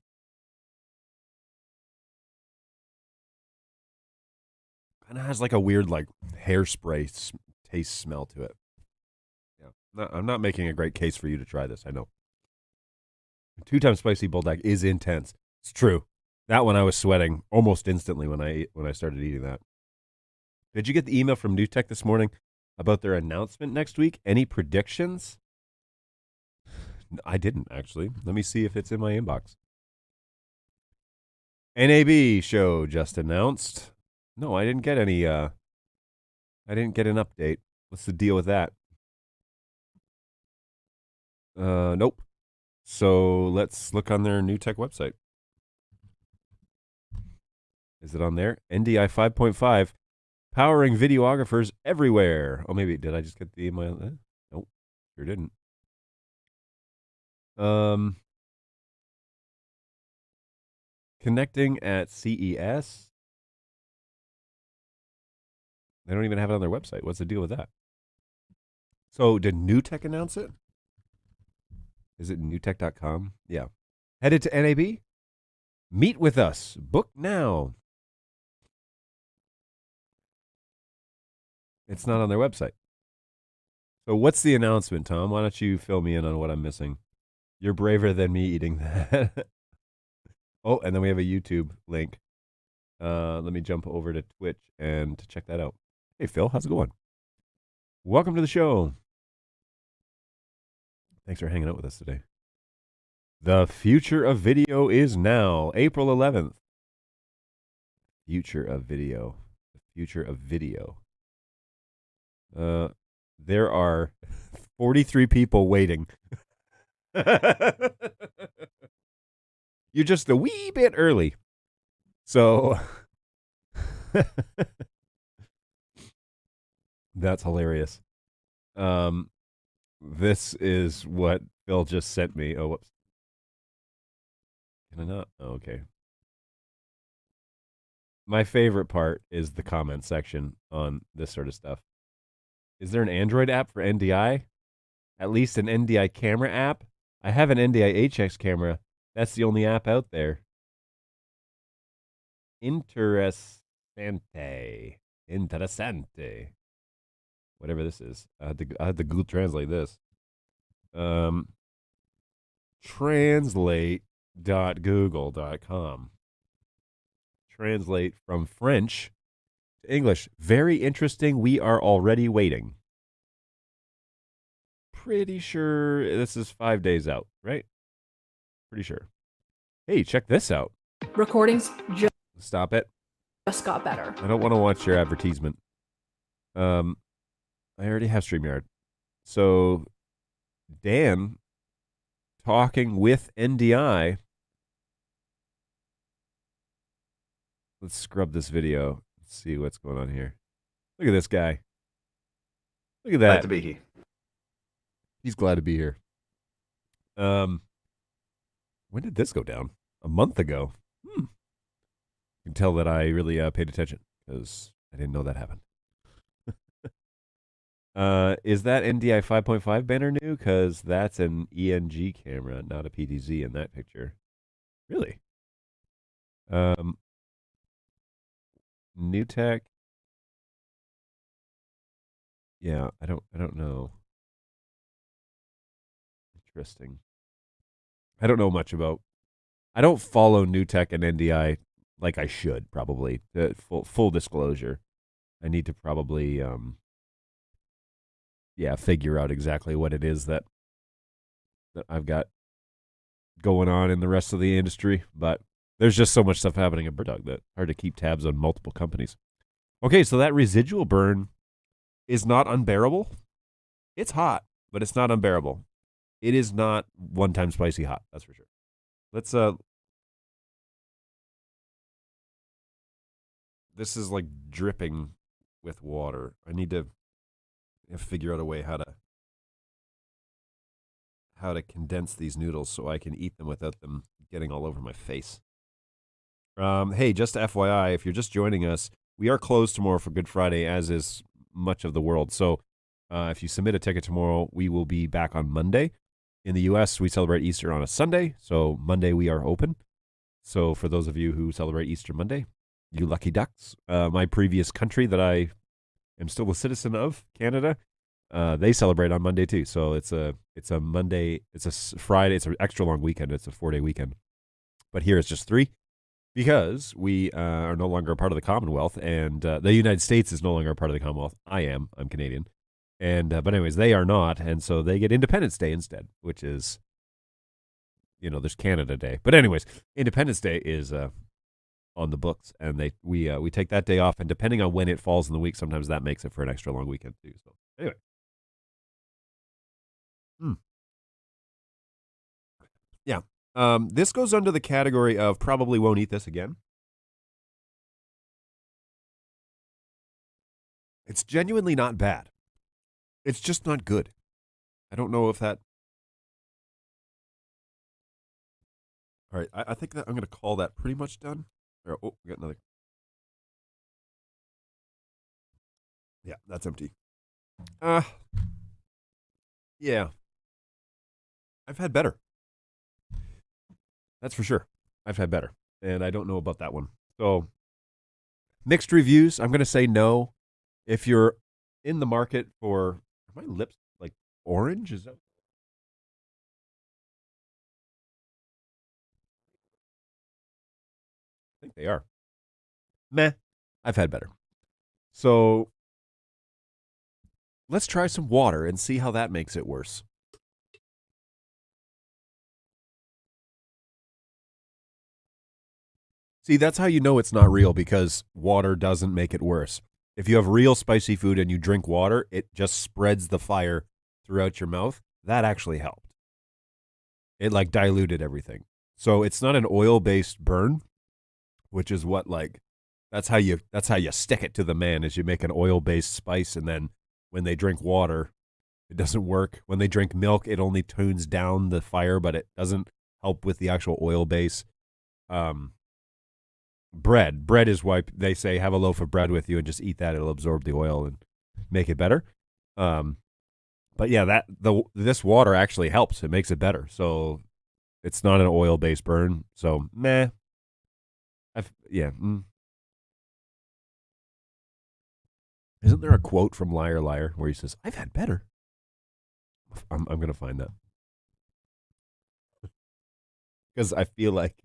Kind of has like a weird like hairspray taste smell to it. Yeah, I'm not making a great case for you to try this. I know. 2 times spicy bulldog is intense. It's true. That one I was sweating almost instantly when I started eating that. Did you get the email from NewTek this morning about their announcement next week? Any predictions? I didn't actually. Let me see if it's in my inbox. NAB show just announced. No, I didn't get any. I didn't get an update. What's the deal with that? Nope. So let's look on their NewTek website. Is it on there? NDI 5.5, powering videographers everywhere. Oh, maybe did I just get the email? Nope, sure didn't. Connecting at CES. They don't even have it on their website. What's the deal with that? So did NewTek announce it? Is it newtek.com? Yeah. Headed to NAB? Meet with us. Book now. It's not on their website. So what's the announcement, Tom? Why don't you fill me in on what I'm missing? You're braver than me eating that. Oh, and then we have a YouTube link. Let me jump over to Twitch and check that out. Hey, Phil, how's it going? Welcome to the show. Thanks for hanging out with us today. The future of video is now, April 11th. Future of video. The future of video. There are 43 people waiting. You're just a wee bit early. So that's hilarious. This is what Phil just sent me. Oh, whoops. Can I not? Oh, okay. My favorite part is the comment section on this sort of stuff. Is there an Android app for NDI? At least an NDI camera app? I have an NDI HX camera. That's the only app out there. Interessante. Whatever this is. I had to Google translate this. Translate.google.com. Translate from French to English. Very interesting. We are already waiting. Pretty sure this is 5 days out, right? Pretty sure. Hey, check this out. Recordings Stop it. just got better. I don't want to watch your advertisement. I already have StreamYard. So, Dan talking with NDI. Let's scrub this video. Let's see what's going on here. Look at this guy. Look at that. Glad to be here. He's glad to be here. When did this go down? A month ago. You can tell that I really paid attention because I didn't know that happened. Is that NDI 5.5 banner new? Because that's an ENG camera, not a PTZ in that picture. Really? NewTek. Yeah, I don't know. Interesting. I don't know much about. I don't follow NewTek and NDI like I should. Probably full disclosure. I need to probably figure out exactly what it is that I've got going on in the rest of the industry. But there's just so much stuff happening at BirdDog that hard to keep tabs on multiple companies. Okay, so that residual burn is not unbearable. It's hot, but it's not unbearable. It is not one-time spicy hot, that's for sure. Let's this is like dripping with water. I need to figure out a way how to condense these noodles so I can eat them without them getting all over my face. Hey, just FYI, if you're just joining us, we are closed tomorrow for Good Friday, as is much of the world. So if you submit a ticket tomorrow, we will be back on Monday. In the U.S., we celebrate Easter on a Sunday, so Monday we are open. So for those of you who celebrate Easter Monday, you lucky ducks. My previous country that I am still a citizen of, Canada, they celebrate on Monday too. So it's a Monday, it's a Friday, it's an extra long weekend. It's a 4-day weekend. But here it's just 3 because we are no longer a part of the Commonwealth, and the United States is no longer a part of the Commonwealth. I'm Canadian. And but anyways, they are not, and so they get Independence Day instead, which is, there's Canada Day. But anyways, Independence Day is on the books, and we take that day off, and depending on when it falls in the week, sometimes that makes it for an extra long weekend too. So anyway, yeah, this goes under the category of probably won't eat this again. It's genuinely not bad. It's just not good. I don't know if that... All right, I think that I'm going to call that pretty much done. Oh, we got another. Yeah, that's empty. Yeah. I've had better. That's for sure. I've had better. And I don't know about that one. So, mixed reviews. I'm going to say no. If you're in the market for... Are my lips like orange? Is that... I think they are. Meh. I've had better. So, let's try some water and see how that makes it worse. See, that's how you know it's not real, because water doesn't make it worse. If you have real spicy food and you drink water, it just spreads the fire throughout your mouth. That actually helped. It like diluted everything. So it's not an oil-based burn, which is what that's how you stick it to the man, is you make an oil-based spice, and then when they drink water, it doesn't work. When they drink milk, it only tunes down the fire, but it doesn't help with the actual oil base. Bread is why they say have a loaf of bread with you and just eat that. It'll absorb the oil and make it better. But yeah, this water actually helps. It makes it better. So it's not an oil-based burn. So meh. Isn't there a quote from Liar Liar where he says, "I've had better"? I'm gonna find that because I feel like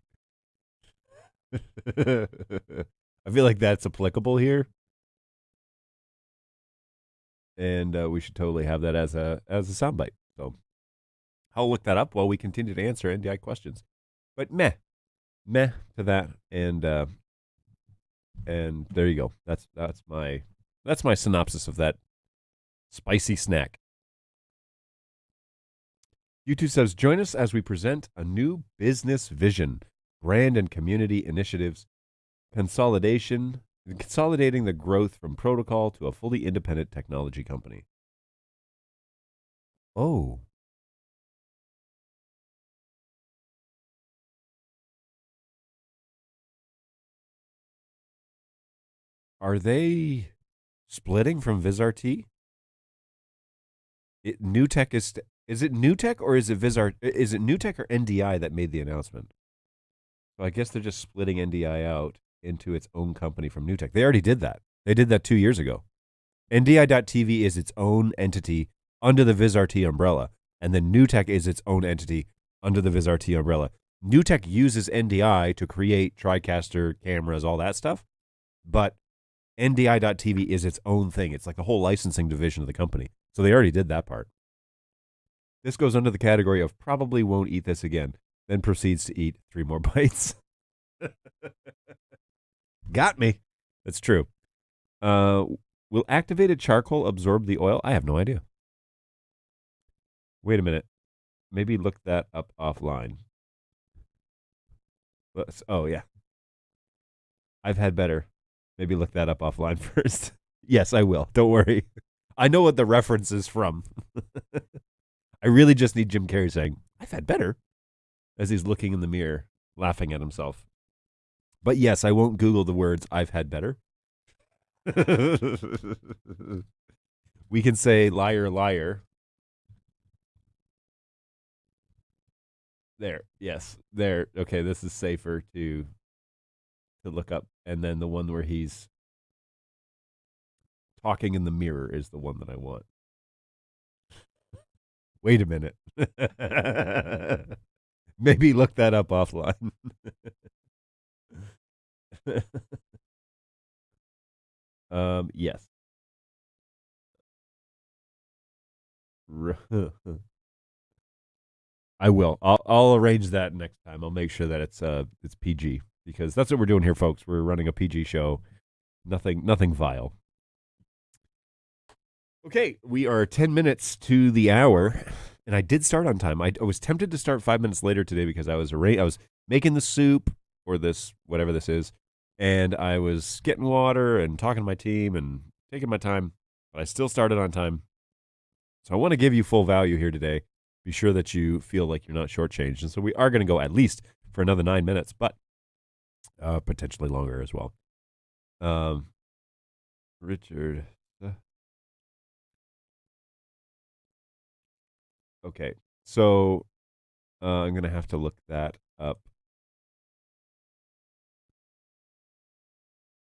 that's applicable here, and we should totally have that as a soundbite. So I'll look that up while we continue to answer NDI questions. But meh to that, and there you go. That's my synopsis of that spicy snack. YouTube says, join us as we present a new business vision, brand and community initiatives, consolidating the growth from protocol to a fully independent technology company. Oh. Are they splitting from VizRT? NewTek is it NewTek or is it VizRT? Is it NewTek or NDI that made the announcement? So I guess they're just splitting NDI out into its own company from NewTek. They already did that. They did that 2 years ago. NDI.TV is its own entity under the VizRT umbrella, and then NewTek is its own entity under the VizRT umbrella. NewTek uses NDI to create TriCaster cameras, all that stuff, but NDI.TV is its own thing. It's like the whole licensing division of the company. So they already did that part. This goes under the category of probably won't eat this again, then proceeds to eat 3 more bites. Got me. That's true. Will activated charcoal absorb the oil? I have no idea. Wait a minute. Maybe look that up offline. Oh, yeah. I've had better. Maybe look that up offline first. Yes, I will. Don't worry. I know what the reference is from. I really just need Jim Carrey saying, I've had better, as he's looking in the mirror, laughing at himself. But yes, I won't Google the words "I've had better." We can say "liar, liar." There, yes, there. Okay, this is safer to look up. And then the one where he's talking in the mirror is the one that I want. Wait a minute. Maybe look that up offline. Yes. I will. I'll arrange that next time. I'll make sure that it's PG, because that's what we're doing here, folks. We're running a PG show. Nothing vile. Okay, we are 10 minutes to the hour, and I did start on time. I was tempted to start 5 minutes later today because I was making the soup, or this, whatever this is, and I was getting water and talking to my team and taking my time, but I still started on time. So I want to give you full value here today. Be sure that you feel like you're not shortchanged. And so we are going to go at least for another 9 minutes, but potentially longer as well. Richard. Okay, so I'm going to have to look that up.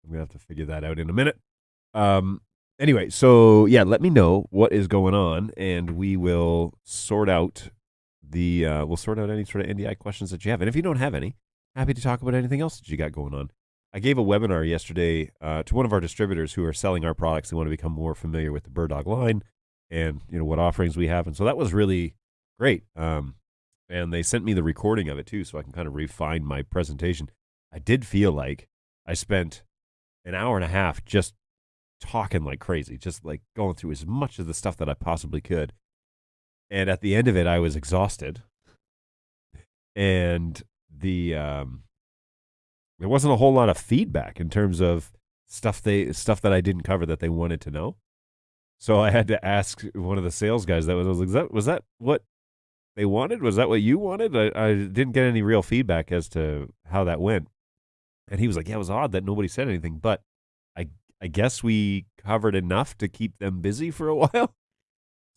I'm going to have to figure that out in a minute. Anyway, so yeah, let me know what is going on, and we will sort out any sort of NDI questions that you have. And if you don't have any, happy to talk about anything else that you got going on. I gave a webinar yesterday to one of our distributors who are selling our products. They want to become more familiar with the BirdDog line and what offerings we have. And so that was really great. And they sent me the recording of it too, so I can kind of refine my presentation. I did feel like I spent an hour and a half just talking like crazy, just like going through as much of the stuff that I possibly could. And at the end of it, I was exhausted. And there wasn't a whole lot of feedback in terms of stuff that I didn't cover that they wanted to know. So I had to ask one of the sales guys was that what they wanted? Was that what you wanted? I didn't get any real feedback as to how that went. And he was like, yeah, it was odd that nobody said anything, but I guess we covered enough to keep them busy for a while.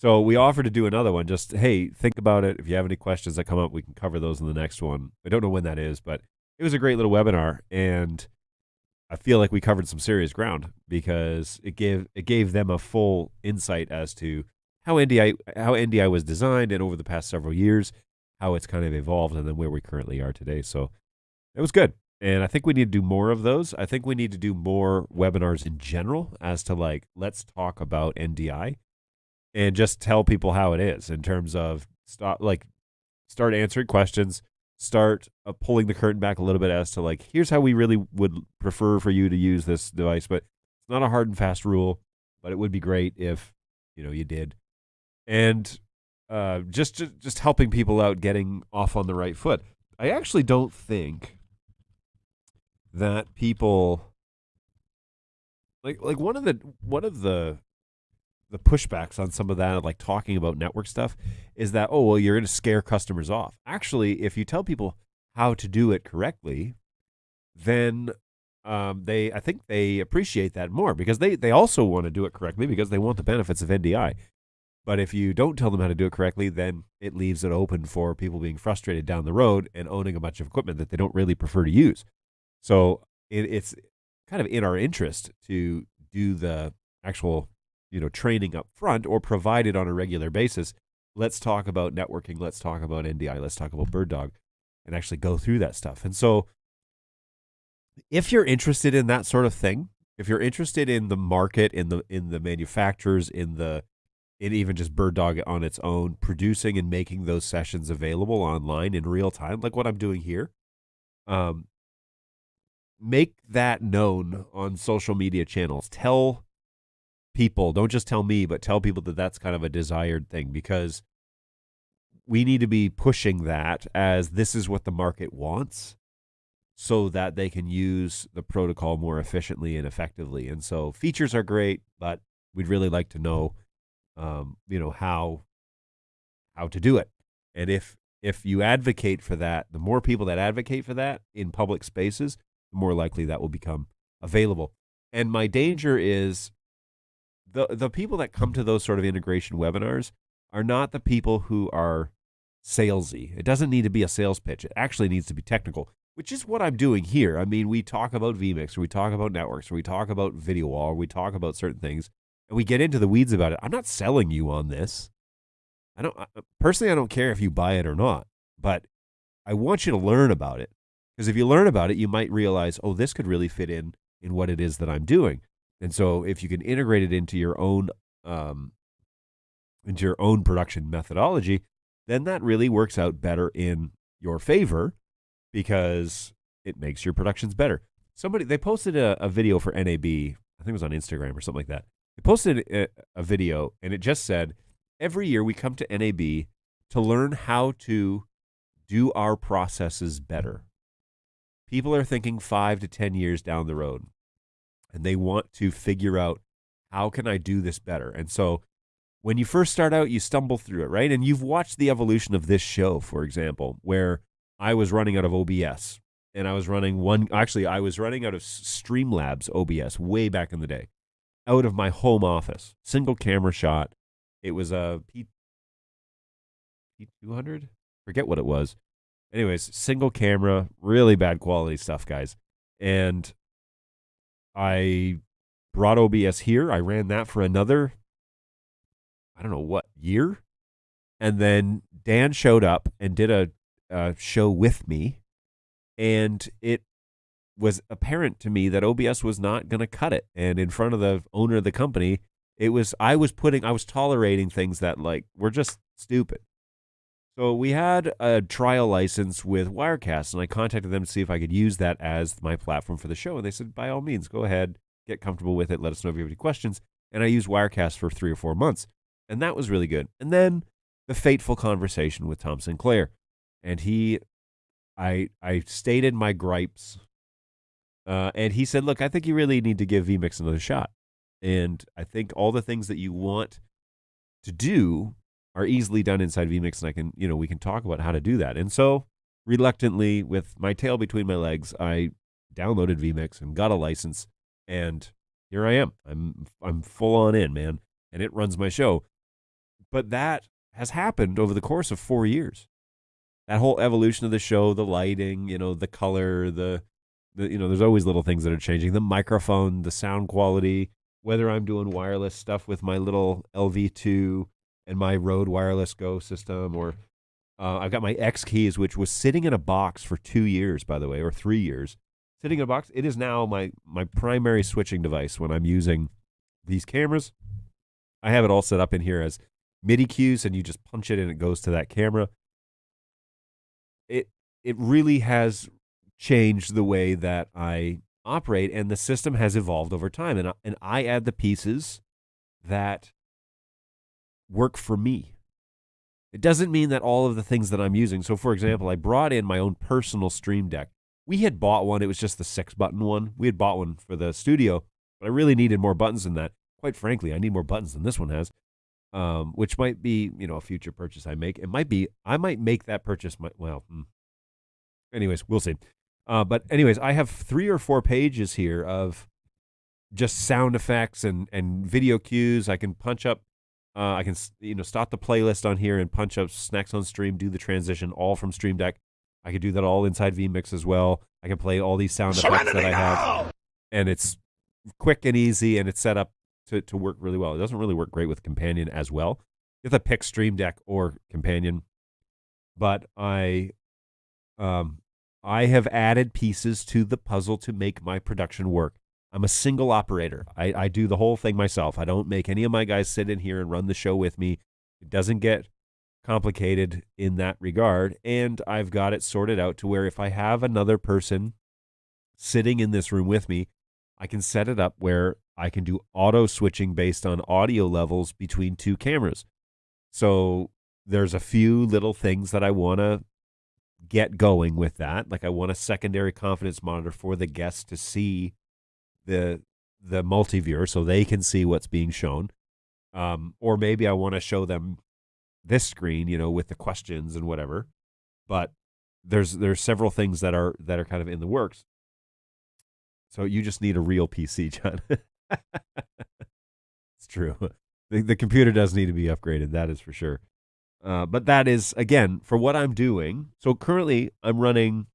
So we offered to do another one. Just, hey, think about it. If you have any questions that come up, we can cover those in the next one. I don't know when that is, but it was a great little webinar, and I feel like we covered some serious ground because it gave them a full insight as to how NDI was designed, and over the past several years, how it's kind of evolved, and then where we currently are today. So it was good. And I think we need to do more of those. I think we need to do more webinars in general as to let's talk about NDI and just tell people how it is in terms of start answering questions, start pulling the curtain back a little bit as to here's how we really would prefer for you to use this device. But it's not a hard and fast rule, but it would be great if you did. And just helping people out, getting off on the right foot. I actually don't think that people one of the pushbacks on some of that, talking about network stuff, is that, oh, well, you're going to scare customers off. Actually, if you tell people how to do it correctly, then I think they appreciate that more, because they also want to do it correctly because they want the benefits of NDI. But if you don't tell them how to do it correctly, then it leaves it open for people being frustrated down the road and owning a bunch of equipment that they don't really prefer to use. So it's kind of in our interest to do the actual, training up front, or provide it on a regular basis. Let's talk about networking. Let's talk about NDI. Let's talk about BirdDog, and actually go through that stuff. And so if you're interested in that sort of thing, if you're interested in the market, in the manufacturers, in even just BirdDog on its own, producing and making those sessions available online in real time, like what I'm doing here, make that known on social media channels. Tell people, don't just tell me, but tell people that that's kind of a desired thing, because we need to be pushing that as this is what the market wants, so that they can use the protocol more efficiently and effectively. And so features are great, but we'd really like to know, how to do it. And if you advocate for that, the more people that advocate for that in public spaces, the more likely that will become available. And my danger is the people that come to those sort of integration webinars are not the people who are salesy. It doesn't need to be a sales pitch. It actually needs to be technical, which is what I'm doing here. I mean, we talk about vMix, or we talk about networks, or we talk about video wall, or we talk about certain things, and we get into the weeds about it. I'm not selling you on this. Personally, I don't care if you buy it or not, but I want you to learn about it, because if you learn about it, you might realize, oh, this could really fit in what it is that I'm doing. And so if you can integrate it into your own production methodology, then that really works out better in your favor, because it makes your productions better. They posted a video for NAB, I think it was on Instagram or something like that. They posted a video, and it just said, every year we come to NAB to learn how to do our processes better. People are thinking 5 to 10 years down the road, and they want to figure out, how can I do this better? And so when you first start out, you stumble through it, right? And you've watched the evolution of this show, for example, where I was running out of OBS, and I was running I was running out of Streamlabs OBS way back in the day, out of my home office, single camera shot. It was a P200? Forget what it was. Anyways, single camera, really bad quality stuff, guys. And I brought OBS here. I ran that for another, I don't know what, year? And then Dan showed up and did a show with me, and it was apparent to me that OBS was not going to cut it. And in front of the owner of the company, I was tolerating things that were just stupid. So we had a trial license with Wirecast, and I contacted them to see if I could use that as my platform for the show. And they said, by all means, go ahead, get comfortable with it. Let us know if you have any questions. And I used Wirecast for 3 or 4 months, and that was really good. And then the fateful conversation with Tom Sinclair, and I stated my gripes, and he said, look, I think you really need to give vMix another shot. And I think all the things that you want to do are easily done inside vMix, and we can talk about how to do that. And so, reluctantly, with my tail between my legs, I downloaded vMix and got a license, and here I am. I'm full on in, man, and it runs my show. But that has happened over the course of 4 years. That whole evolution of the show, the lighting, the color, there's always little things that are changing. The microphone, the sound quality, whether I'm doing wireless stuff with my little LV2 and my Rode Wireless Go system, or I've got my X keys, which was sitting in a box for 2 years, by the way, or 3 years. Sitting in a box. It is now my primary switching device when I'm using these cameras. I have it all set up in here as MIDI cues, and you just punch it and it goes to that camera. It really has changed the way that I operate, and the system has evolved over time. And I add the pieces that work for me. It doesn't mean that all of the things that I'm using. So, for example, I brought in my own personal Stream Deck. We had bought one. It was just the 6-button one. We had bought one for the studio, but I really needed more buttons than that. Quite frankly, I need more buttons than this one has, which might be, a future purchase I make. It might be, I might make that purchase. Anyways, we'll see. But anyways, I have 3 or 4 pages here of just sound effects and video cues. I can punch up, I can start the playlist on here and punch up Snacks on Stream, do the transition all from Stream Deck. I could do that all inside vMix as well. I can play all these sound effects that I have, and it's quick and easy, and it's set up to work really well. It doesn't really work great with Companion as well. You have to pick Stream Deck or Companion, but I have added pieces to the puzzle to make my production work. I'm a single operator. I do the whole thing myself. I don't make any of my guys sit in here and run the show with me. It doesn't get complicated in that regard, and I've got it sorted out to where if I have another person sitting in this room with me, I can set it up where I can do auto switching based on audio levels between 2 cameras. So there's a few little things that I want to get going with that. Like I want a secondary confidence monitor for the guests to see the multi-viewer so they can see what's being shown. Or maybe I want to show them this screen, with the questions and whatever. But there's several things that are kind of in the works. So you just need a real PC, John. It's true. The computer does need to be upgraded. That is for sure. But that is, again, for what I'm doing. So currently I'm running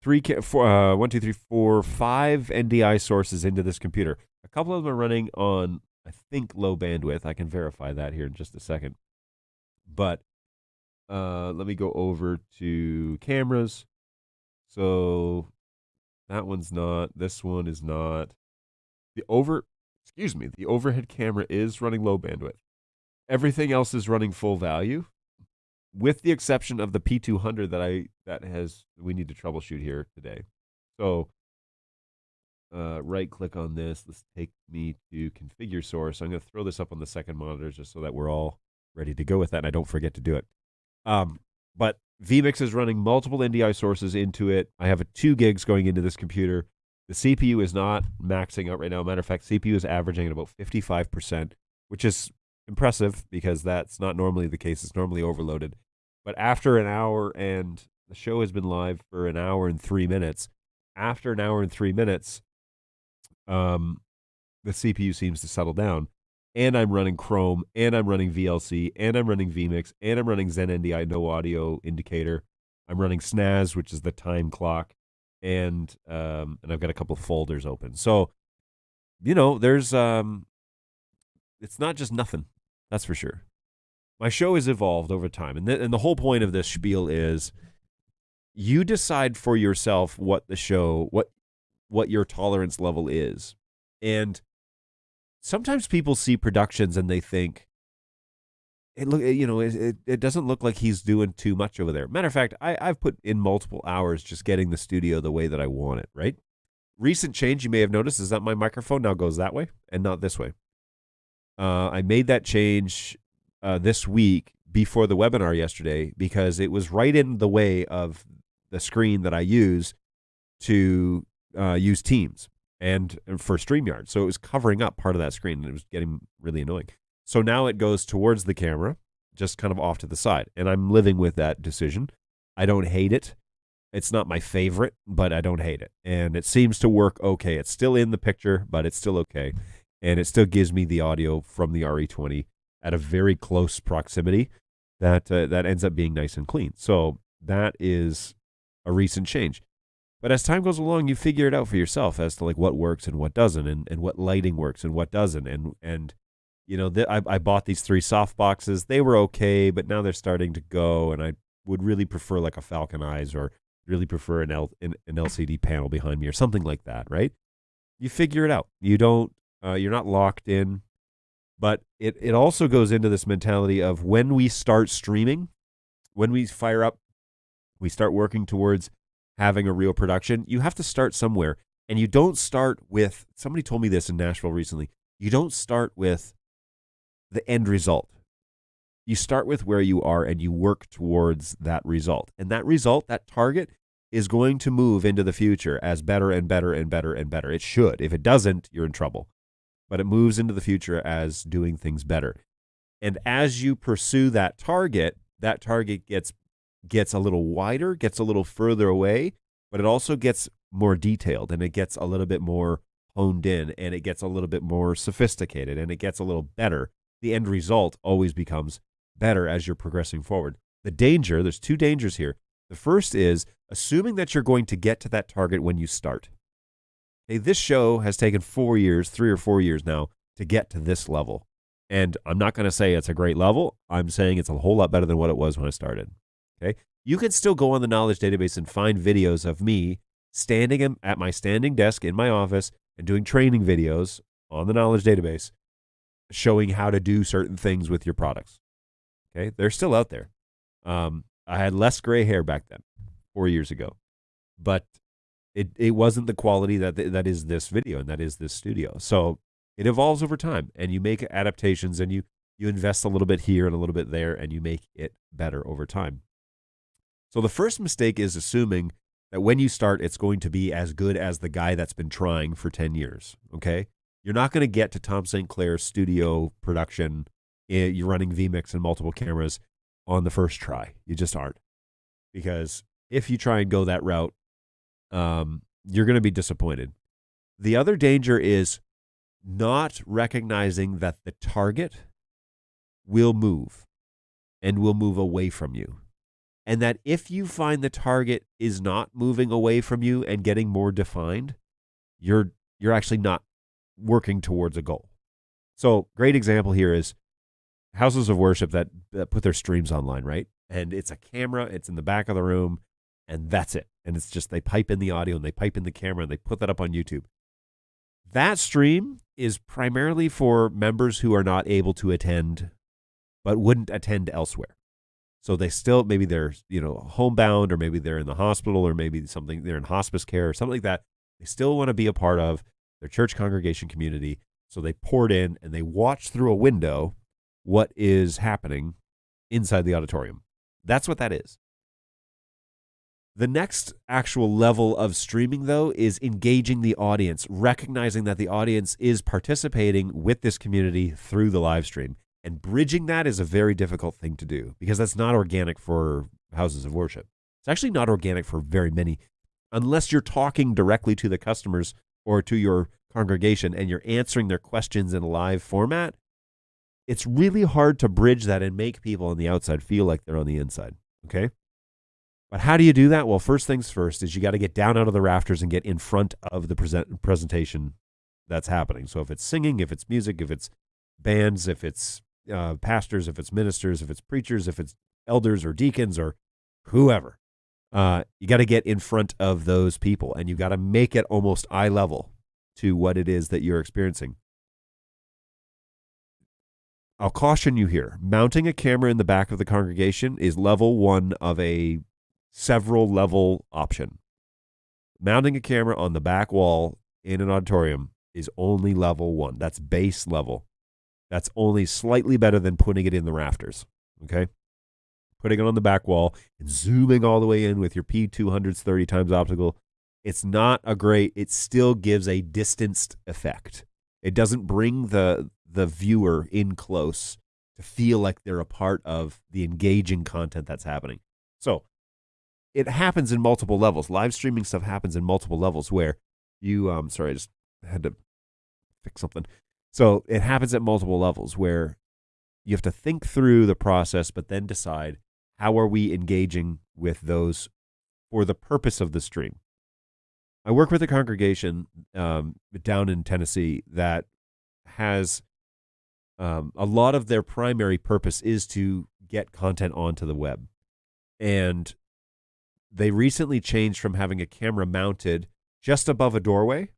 5 NDI sources into this computer. A couple of them are running on, I think, low bandwidth. I can verify that here in just a second. But let me go over to cameras. So that one's not. This one is not. The overhead camera is running low bandwidth. Everything else is running full value, with the exception of the P200 we need to troubleshoot here today. So right click on this. Let's take me to configure source. I'm going to throw this up on the second monitor just so that we're all ready to go with that and I don't forget to do it. But vMix is running multiple NDI sources into it. I have 2 gigs going into this computer. The CPU is not maxing out right now. Matter of fact, CPU is averaging at about 55%, which is impressive because that's not normally the case. It's normally overloaded. But after an hour, and the show has been live for an hour and 3 minutes, after an hour and 3 minutes, the CPU seems to settle down. And I'm running Chrome, and I'm running VLC, and I'm running vMix, and I'm running Zen NDI no audio indicator. I'm running SNAS, which is the time clock, and I've got a couple of folders open. So, there's it's not just nothing. That's for sure. My show has evolved over time, and the whole point of this spiel is you decide for yourself what your tolerance level is. And sometimes people see productions and they think it doesn't look like he's doing too much over there. Matter of fact, I've put in multiple hours just getting the studio the way that I want it, right? Recent change you may have noticed is that my microphone now goes that way and not this way. I made that change this week before the webinar yesterday because it was right in the way of the screen that I use to use Teams and for StreamYard. So it was covering up part of that screen, and it was getting really annoying. So now it goes towards the camera, just kind of off to the side. And I'm living with that decision. I don't hate it. It's not my favorite, but I don't hate it. And it seems to work okay. It's still in the picture, but it's still okay. And it still gives me the audio from the RE20 at a very close proximity that ends up being nice and clean. So that is a recent change. But as time goes along, you figure it out for yourself as to like what works and what doesn't, and what lighting works and what doesn't. And I bought these 3 soft boxes. They were okay, but now they're starting to go, and I would really prefer like a Falcon Eyes, or really prefer an LCD panel behind me or something like that, right? You figure it out. You don't. You're not locked in, but it also goes into this mentality of when we start streaming, when we fire up, we start working towards having a real production. You have to start somewhere, and you don't start with, somebody told me this in Nashville recently, you don't start with the end result. You start with where you are, and you work towards that result. And that result, that target, is going to move into the future as better and better and better and better. It should. If it doesn't, you're in trouble. But it moves into the future as doing things better. And as you pursue that target gets a little wider, gets a little further away, but it also gets more detailed, and it gets a little bit more honed in, and it gets a little bit more sophisticated, and it gets a little better. The end result always becomes better as you're progressing forward. There's 2 dangers here. The first is assuming that you're going to get to that target when you start. Hey, this show has taken 4 years, 3 or 4 years now, to get to this level. And I'm not going to say it's a great level. I'm saying it's a whole lot better than what it was when I started. Okay? You can still go on the knowledge database and find videos of me standing at my standing desk in my office and doing training videos on the knowledge database showing how to do certain things with your products. Okay? They're still out there. I had less gray hair back then, 4 years ago. But it wasn't the quality that is this video and that is this studio. So it evolves over time, and you make adaptations, and you invest a little bit here and a little bit there, and you make it better over time. So the first mistake is assuming that when you start, it's going to be as good as the guy that's been trying for 10 years, okay? You're not going to get to Tom St. Clair's studio production. You're running vMix and multiple cameras on the first try. You just aren't. Because if you try and go that route, you're going to be disappointed. The other danger is not recognizing that the target will move and will move away from you. And that if you find the target is not moving away from you and getting more defined, you're actually not working towards a goal. So, great example here is houses of worship that put their streams online, right? And it's a camera, it's in the back of the room, and that's it. And it's just they pipe in the audio and they pipe in the camera and they put that up on YouTube. That stream is primarily for members who are not able to attend, but wouldn't attend elsewhere. So they still, maybe they're, homebound, or maybe they're in the hospital, or maybe they're in hospice care or something like that. They still want to be a part of their church congregation community. So they poured in and they watch through a window what is happening inside the auditorium. That's what that is. The next actual level of streaming, though, is engaging the audience, recognizing that the audience is participating with this community through the live stream. And bridging that is a very difficult thing to do because that's not organic for houses of worship. It's actually not organic for very many, unless you're talking directly to the customers or to your congregation and you're answering their questions in a live format. It's really hard to bridge that and make people on the outside feel like they're on the inside, okay? But how do you do that? Well, first things first is you got to get down out of the rafters and get in front of the presentation that's happening. So if it's singing, if it's music, if it's bands, if it's pastors, if it's ministers, if it's preachers, if it's elders or deacons or whoever, you got to get in front of those people and you got to make it almost eye level to what it is that you're experiencing. I'll caution you here. Mounting a camera in the back of the congregation is level one of a several level option. Mounting a camera on the back wall in an auditorium is only level one. That's base level. That's only slightly better than putting it in the rafters, okay? Putting it on the back wall and zooming all the way in with your P200s 30 times optical, it's not a great, it still gives a distanced effect. It doesn't bring the viewer in close to feel like they're a part of the engaging content that's happening. So it happens in multiple levels. Live streaming stuff happens in multiple levels where you, sorry, I just had to fix something. So it happens at multiple levels where you have to think through the process, but then decide how are we engaging with those for the purpose of the stream. I work with a congregation down in Tennessee that has a lot of their primary purpose is to get content onto the web. And they recently changed from having a camera mounted just above a doorway,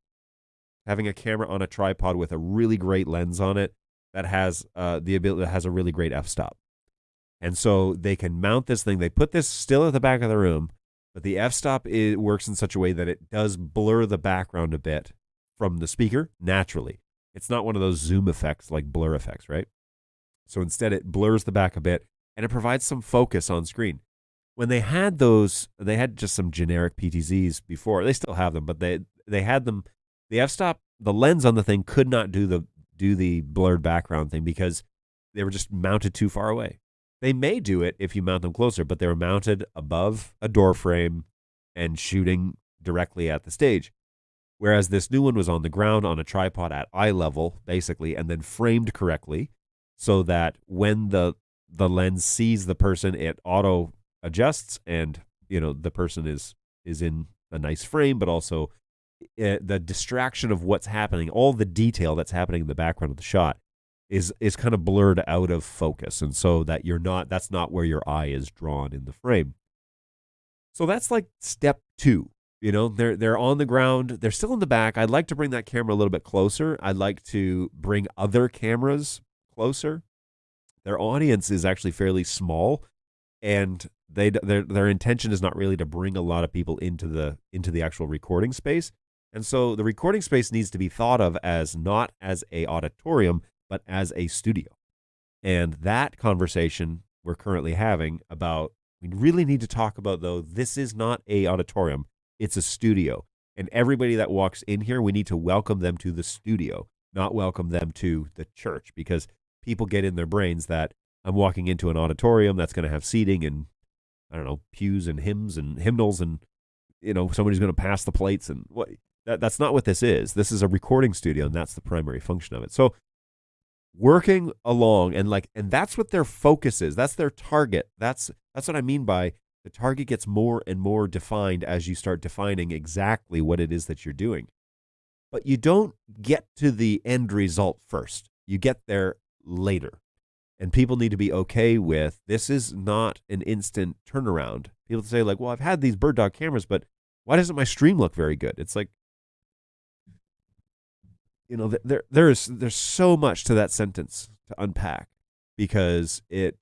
having a camera on a tripod with a really great lens on it that has the ability, that has a really great f-stop. And so they can mount this thing. They put this still at the back of the room, but the f-stop works in such a way that it does blur the background a bit from the speaker naturally. It's not one of those zoom effects like blur effects, right? So instead it blurs the back a bit and it provides some focus on screen. When they had those, they had just some generic PTZs before. They still have them, but they had them. The f-stop, the lens on the thing could not do the blurred background thing because they were just mounted too far away. They may do it if you mount them closer, but they were mounted above a door frame and shooting directly at the stage. Whereas this new one was on the ground on a tripod at eye level, basically, and then framed correctly so that when the lens sees the person, it auto adjusts and, the person is in a nice frame, but also the distraction of what's happening, all the detail that's happening in the background of the shot is kind of blurred out of focus. And so that that's not where your eye is drawn in the frame. So that's like step 2. They're on the ground. They're still in the back. I'd like to bring that camera a little bit closer. I'd like to bring other cameras closer. Their audience is actually fairly small, and their intention is not really to bring a lot of people into the actual recording space. And so the recording space needs to be thought of as not as a auditorium, but as a studio. And that conversation we're currently having about, we really need to talk about, though, this is not a auditorium. It's a studio. And everybody that walks in here, we need to welcome them to the studio, not welcome them to the church, because people get in their brains that I'm walking into an auditorium that's going to have seating and, I don't know, pews and hymns and hymnals and somebody's going to pass the plates and what. That's not what this is. This is a recording studio, and that's the primary function of it. So working along and that's what their focus is. That's their target. That's what I mean by the target gets more and more defined as you start defining exactly what it is that you're doing. But you don't get to the end result first. You get there later. And people need to be okay with this is not an instant turnaround. People say like, well, I've had these BirdDog cameras, but why doesn't my stream look very good? It's like, there's so much to that sentence to unpack because it,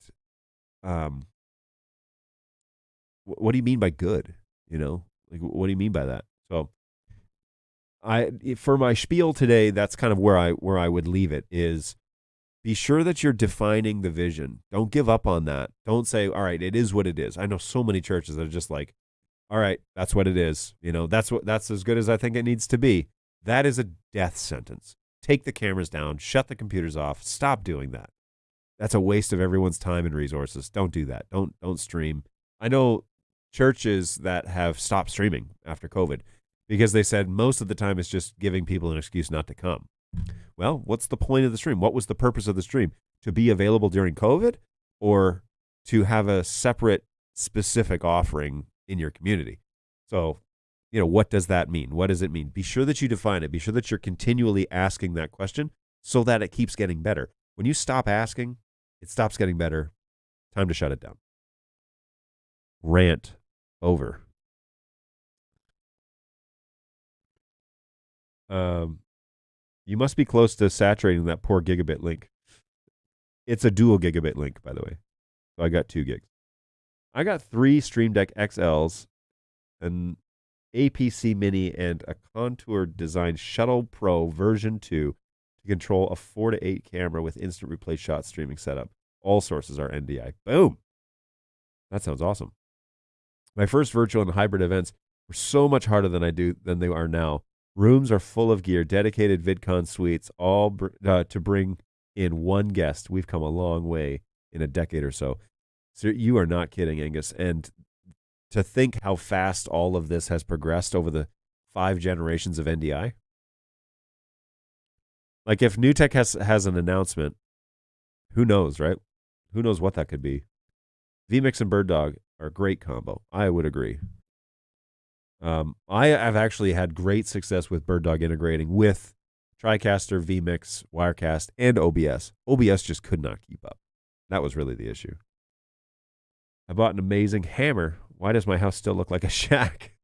what do you mean by good? Like, what do you mean by that? So for my spiel today, that's kind of where I would leave it is be sure that you're defining the vision. Don't give up on that. Don't say, all right, it is what it is. I know so many churches that are just like, all right, that's what it is. That's as good as I think it needs to be. That is a death sentence. Take the cameras down, shut the computers off, stop doing that. That's a waste of everyone's time and resources. Don't do that. Don't stream. I know churches that have stopped streaming after COVID because they said most of the time it's just giving people an excuse not to come. Well, what's the point of the stream? What was the purpose of the stream? To be available during COVID or to have a separate specific offering in your community? So, what does that mean? What does it mean? Be sure that you define it. Be sure that you're continually asking that question so that it keeps getting better. When you stop asking, it stops getting better. Time to shut it down. Rant over. You must be close to saturating that poor gigabit link. It's a dual gigabit link, by the way. So I got 2 gigs. I got 3 Stream Deck XLs, an APC Mini, and a Contour Design Shuttle Pro version 2 to control a 4 to 8 camera with instant replay shot streaming setup. All sources are NDI. Boom! That sounds awesome. My first virtual and hybrid events were so much harder than they are now. Rooms are full of gear, dedicated VidCon suites, all to bring in one guest. We've come a long way in a decade or so. So you are not kidding, Angus. And to think how fast all of this has progressed over the 5 generations of NDI. Like if NewTek has an announcement, who knows, right? Who knows what that could be? vMix and BirdDog are a great combo. I would agree. I have actually had great success with BirdDog integrating with TriCaster, vMix, Wirecast, and OBS. OBS just could not keep up. That was really the issue. I bought an amazing hammer. Why does my house still look like a shack?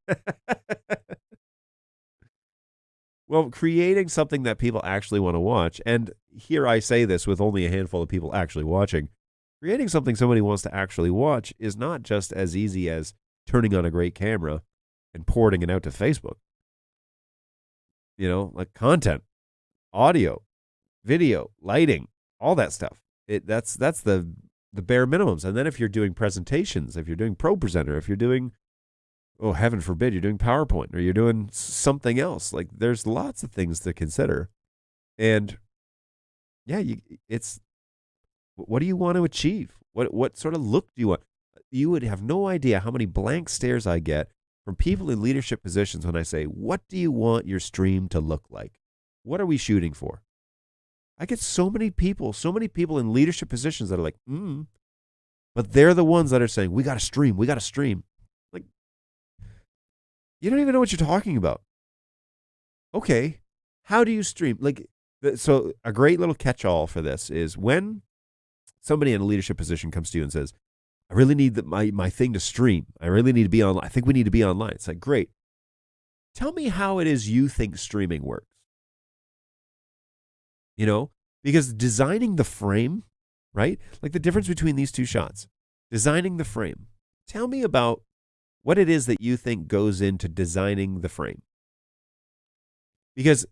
Well, creating something that people actually want to watch, and here I say this with only a handful of people actually watching, creating something somebody wants to actually watch is not just as easy as turning on a great camera and porting it out to Facebook. Like content, audio, video, lighting, all that stuff. That's the bare minimums. And then if you're doing presentations, if you're doing ProPresenter, if you're doing, oh, heaven forbid, you're doing PowerPoint or you're doing something else, like there's lots of things to consider. And yeah, it's, what do you want to achieve? What sort of look do you want? You would have no idea how many blank stares I get from people in leadership positions when I say, what do you want your stream to look like? What are we shooting for? I get so many people in leadership positions that are like, but they're the ones that are saying, we got to stream. Like, you don't even know what you're talking about. Okay, how do you stream? Like, so a great little catch-all for this is when somebody in a leadership position comes to you and says, I really need my thing to stream. I really need to be online. I think we need to be online. It's like, great. Tell me how it is you think streaming works. Because designing the frame, right? Like the difference between these 2 shots, designing the frame. Tell me about what it is that you think goes into designing the frame. Because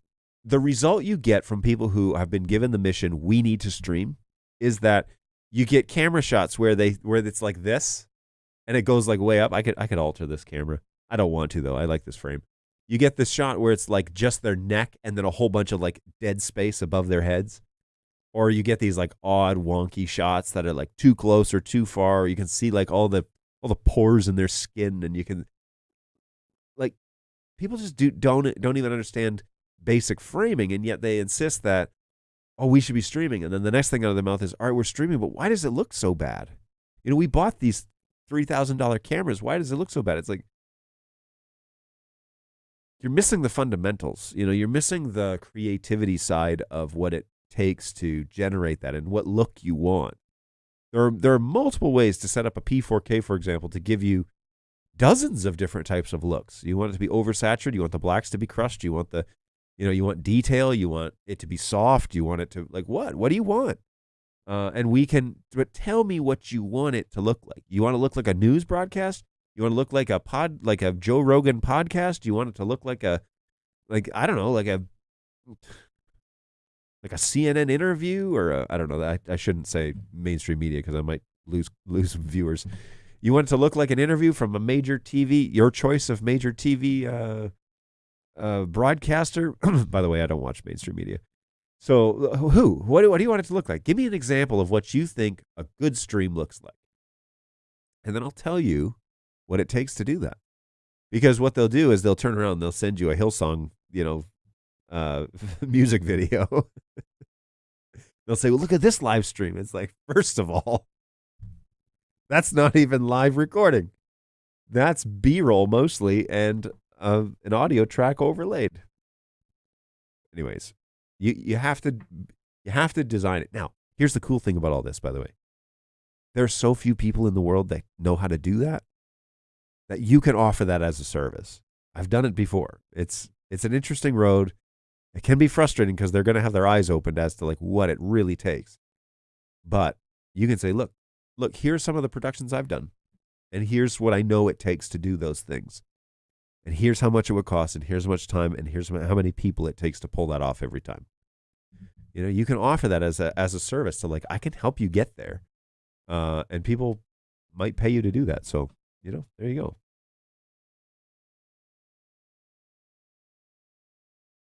the result you get from people who have been given the mission, we need to stream, is that you get camera shots where it's like this and it goes like way up. I could alter this camera. I don't want to though. I like this frame. You get this shot where it's like just their neck and then a whole bunch of like dead space above their heads. Or you get these like odd wonky shots that are like too close or too far. Or you can see like all the pores in their skin and you can people just don't even understand basic framing, and yet they insist that, oh, we should be streaming. And then the next thing out of their mouth is, all right, we're streaming, but why does it look so bad? We bought these $3,000 cameras. Why does it look so bad? It's like, you're missing the fundamentals. You're missing the creativity side of what it takes to generate that and what look you want. There are multiple ways to set up a P4K, for example, to give you dozens of different types of looks. You want it to be oversaturated. You want the blacks to be crushed. You want you want detail. You want it to be soft. You want it to, like, what? What do you want? But tell me what you want it to look like. You want to look like a news broadcast? You want to look like a Joe Rogan podcast? You want it to look like a CNN interview, or I don't know. I shouldn't say mainstream media because I might lose viewers. You want it to look like an interview from a major TV, your choice of major TV broadcaster. By the way, I don't watch mainstream media. So what do you want it to look like? Give me an example of what you think a good stream looks like. And then I'll tell you what it takes to do that. Because what they'll do is they'll turn around and they'll send you a Hillsong, music video. They'll say, well, look at this live stream. It's like, first of all, that's not even live recording. That's B-roll mostly and an audio track overlaid. Anyways, you have to design it. Now, here's the cool thing about all this, by the way. There are so few people in the world that know how to do that you can offer that as a service. I've done it before. It's an interesting road. It can be frustrating because they're going to have their eyes opened as to like what it really takes. But you can say, look, here's some of the productions I've done. And here's what I know it takes to do those things. And here's how much it would cost, and here's how much time, and here's how many people it takes to pull that off every time. You can offer that as a service to, like, I can help you get there. And people might pay you to do that. So, there you go.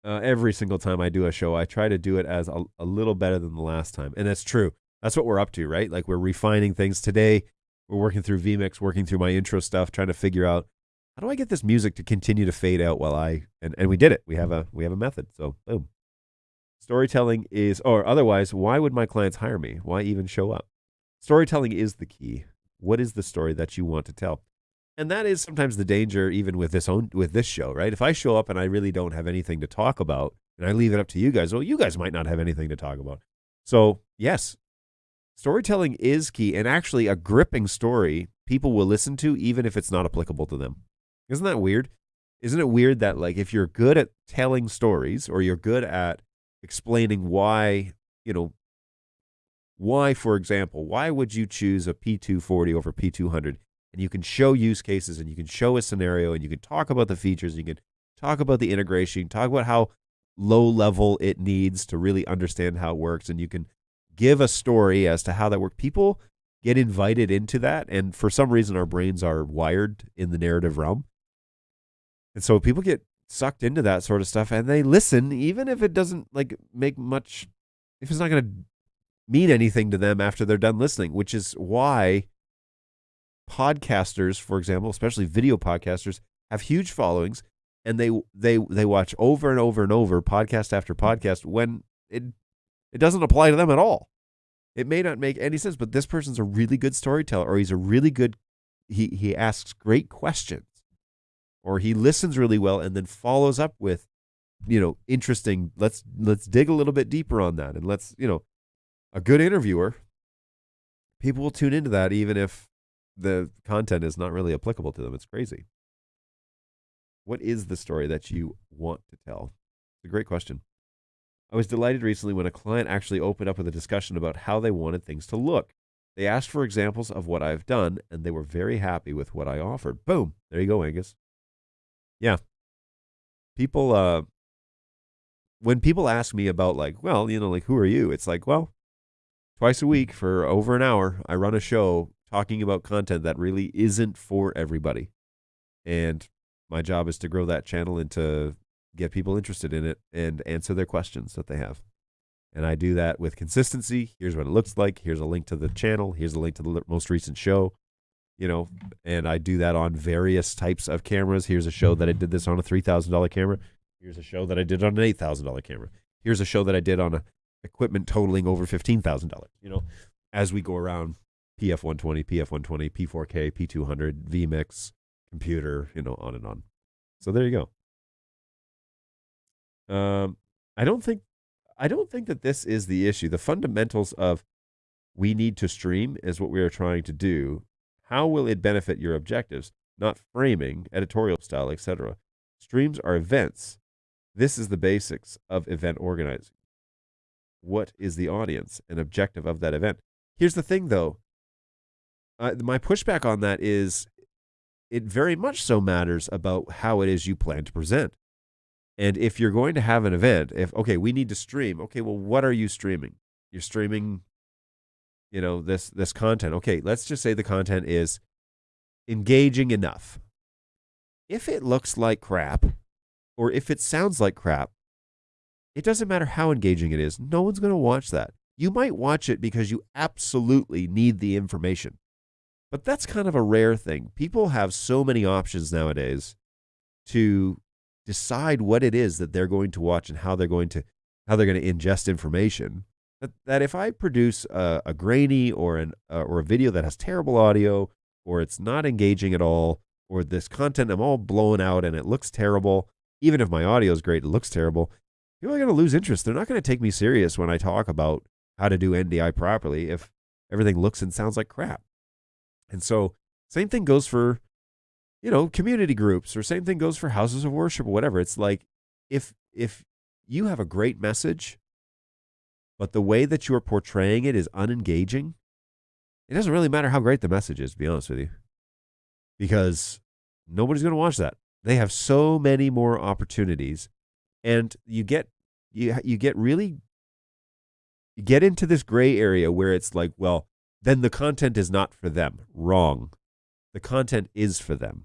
Every single time I do a show, I try to do it as a little better than the last time. And that's true. That's what we're up to, right? Like, we're refining things. Today, we're working through vMix, working through my intro stuff, trying to figure out, how do I get this music to continue to fade out while and we did it. We have a method. So, boom. Storytelling is, or otherwise, why would my clients hire me? Why even show up? Storytelling is the key. What is the story that you want to tell? And that is sometimes the danger, even with this show, right? If I show up and I really don't have anything to talk about, and I leave it up to you guys, well, you guys might not have anything to talk about. So, yes, storytelling is key, and actually a gripping story people will listen to even if it's not applicable to them. Isn't that weird? Isn't it weird that, like, if you're good at telling stories, or you're good at explaining why, for example, why would you choose a P240 over P200? And you can show use cases, and you can show a scenario, and you can talk about the features, and you can talk about the integration, talk about how low level it needs to really understand how it works, and you can give a story as to how that works. People get invited into that, and for some reason our brains are wired in the narrative realm. And so people get sucked into that sort of stuff, and they listen, even if it doesn't make much, if it's not going to mean anything to them after they're done listening, which is why podcasters, for example, especially video podcasters, have huge followings, and they watch over and over and over podcast after podcast when it doesn't apply to them at all. It may not make any sense, but this person's a really good storyteller, or he's a really good, he asks great questions, or he listens really well and then follows up with, interesting, let's dig a little bit deeper on that, and let's, a good interviewer. People will tune into that even if the content is not really applicable to them. It's crazy. What is the story that you want to tell? It's a great question. I was delighted recently when a client actually opened up with a discussion about how they wanted things to look. They asked for examples of what I've done, and they were very happy with what I offered. Boom. There you go, Angus. Yeah. People, when people ask me about, who are you? It's like, well, twice a week for over an hour, I run a show talking about content that really isn't for everybody. And my job is to grow that channel and to get people interested in it and answer their questions that they have. And I do that with consistency. Here's what it looks like. Here's a link to the channel. Here's a link to the most recent show. and I do that on various types of cameras. Here's a show that I did this on a $3,000 camera. Here's a show that I did on an $8,000 camera. Here's a show that I did on a equipment totaling over $15,000. As we go around PF120, PF120, P4K, P200, vMix, computer, on and on. So there you go. I don't think that this is the issue. The fundamentals of we need to stream is what we are trying to do. How will it benefit your objectives? Not framing, editorial style, etc. Streams are events. This is the basics of event organizing. What is the audience and objective of that event? Here's the thing, though. My pushback on that is it very much so matters about how it is you plan to present. And if you're going to have an event, we need to stream. Okay, well, what are you streaming? You're streaming, this content. Okay, let's just say the content is engaging enough. If it looks like crap, or if it sounds like crap, it doesn't matter how engaging it is. No one's going to watch that. You might watch it because you absolutely need the information. But that's kind of a rare thing. People have so many options nowadays to decide what it is that they're going to watch and how they're going to ingest information. That if I produce a grainy or a video that has terrible audio, or it's not engaging at all, or this content I'm all blown out and it looks terrible, even if my audio is great, it looks terrible, people are going to lose interest. They're not going to take me serious when I talk about how to do NDI properly if everything looks and sounds like crap. And so same thing goes for, community groups, or same thing goes for houses of worship or whatever. It's like if you have a great message, but the way that you're portraying it is unengaging, it doesn't really matter how great the message is, to be honest with you, because nobody's going to watch that. They have so many more opportunities, and you get into this gray area where it's like, well, then the content is not for them. Wrong. The content is for them.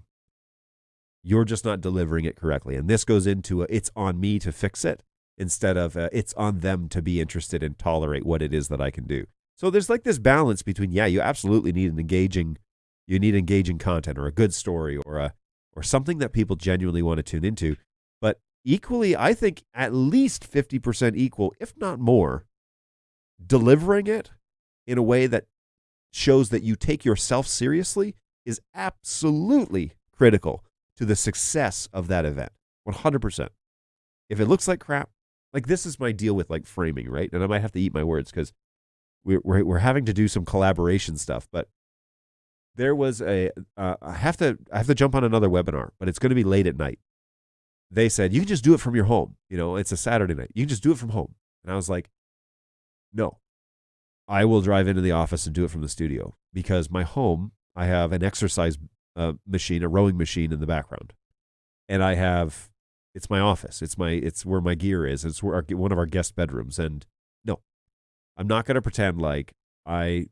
You're just not delivering it correctly. And this goes into it's on me to fix it, instead of it's on them to be interested and tolerate what it is that I can do. So there's like this balance between, you absolutely need engaging content, or a good story, or something that people genuinely want to tune into. But equally, I think at least 50% equal, if not more, delivering it in a way that shows that you take yourself seriously is absolutely critical to the success of that event. 100%. If it looks like crap, like this is my deal with like framing, right? And I might have to eat my words because we're having to do some collaboration stuff. But there was I have to jump on another webinar, but it's going to be late at night. They said you can just do it from your home. It's a Saturday night. You can just do it from home. And I was like, no, I will drive into the office and do it from the studio, because my home, I have an exercise machine, a rowing machine in the background, and it's my office. It's where my gear is. It's one of our guest bedrooms. And no, I'm not going to pretend like I'm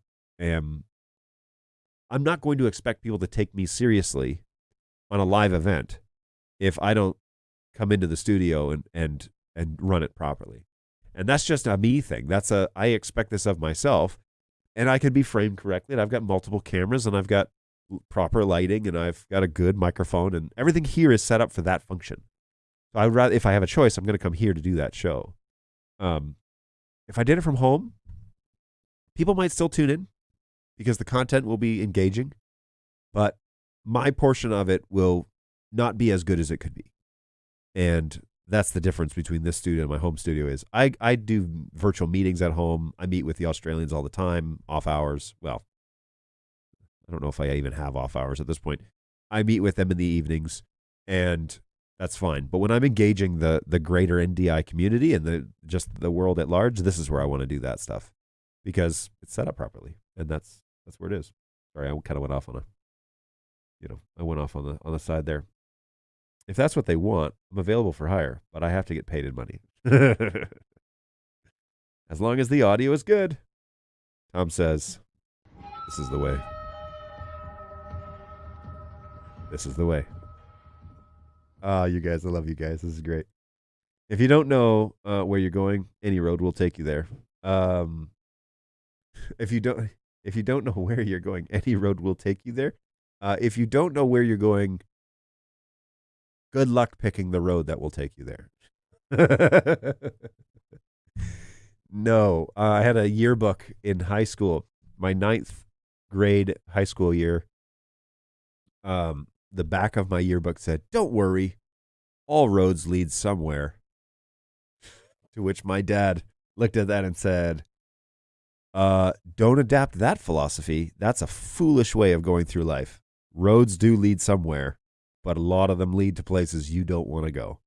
not going to expect people to take me seriously on a live event if I don't come into the studio and run it properly. And that's just a me thing. I expect this of myself, and I can be framed correctly. And I've got multiple cameras, and I've got proper lighting, and I've got a good microphone, and everything here is set up for that function. So I'd rather, if I have a choice, I'm going to come here to do that show. If I did it from home, people might still tune in because the content will be engaging, but my portion of it will not be as good as it could be. And that's the difference between this studio and my home studio. Is I do virtual meetings at home. I meet with the Australians all the time, off hours. Well, I don't know if I even have off hours at this point. I meet with them in the evenings, and that's fine. But when I'm engaging the greater NDI community and just the world at large, this is where I want to do that stuff because it's set up properly, and that's where it is. Sorry, I kind of went off on on the side there. If that's what they want, I'm available for hire, but I have to get paid in money. As long as the audio is good, Tom says, this is the way. This is the way. You guys, I love you guys. This is great. If you don't know where you're going, any road will take you there. If you don't know where you're going, any road will take you there. If you don't know where you're going, good luck picking the road that will take you there. No, I had a yearbook in high school, my 9th grade high school year. The back of my yearbook said, "Don't worry, all roads lead somewhere." To which my dad looked at that and said, don't adapt that philosophy. That's a foolish way of going through life. Roads do lead somewhere, but a lot of them lead to places you don't want to go.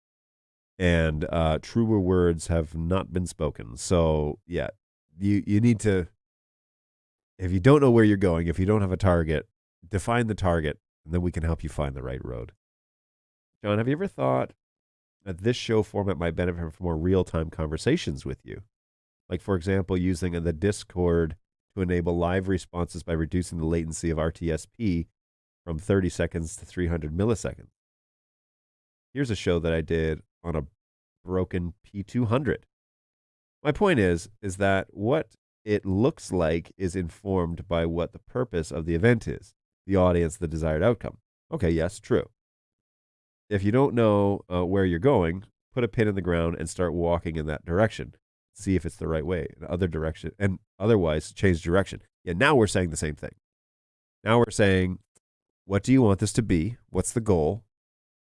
And truer words have not been spoken. So, yeah, you need to, if you don't know where you're going, if you don't have a target, define the target, and then we can help you find the right road. John, have you ever thought that this show format might benefit from more real-time conversations with you? Like, for example, using the Discord to enable live responses by reducing the latency of RTSP from 30 seconds to 300 milliseconds. Here's a show that I did on a broken P200. My point is that what it looks like is informed by what the purpose of the event is, the audience, the desired outcome. Okay, yes, true. If you don't know where you're going, put a pin in the ground and start walking in that direction. See if it's the right way, in other direction, and otherwise change direction. Yeah, now we're saying the same thing. Now we're saying, what do you want this to be? What's the goal?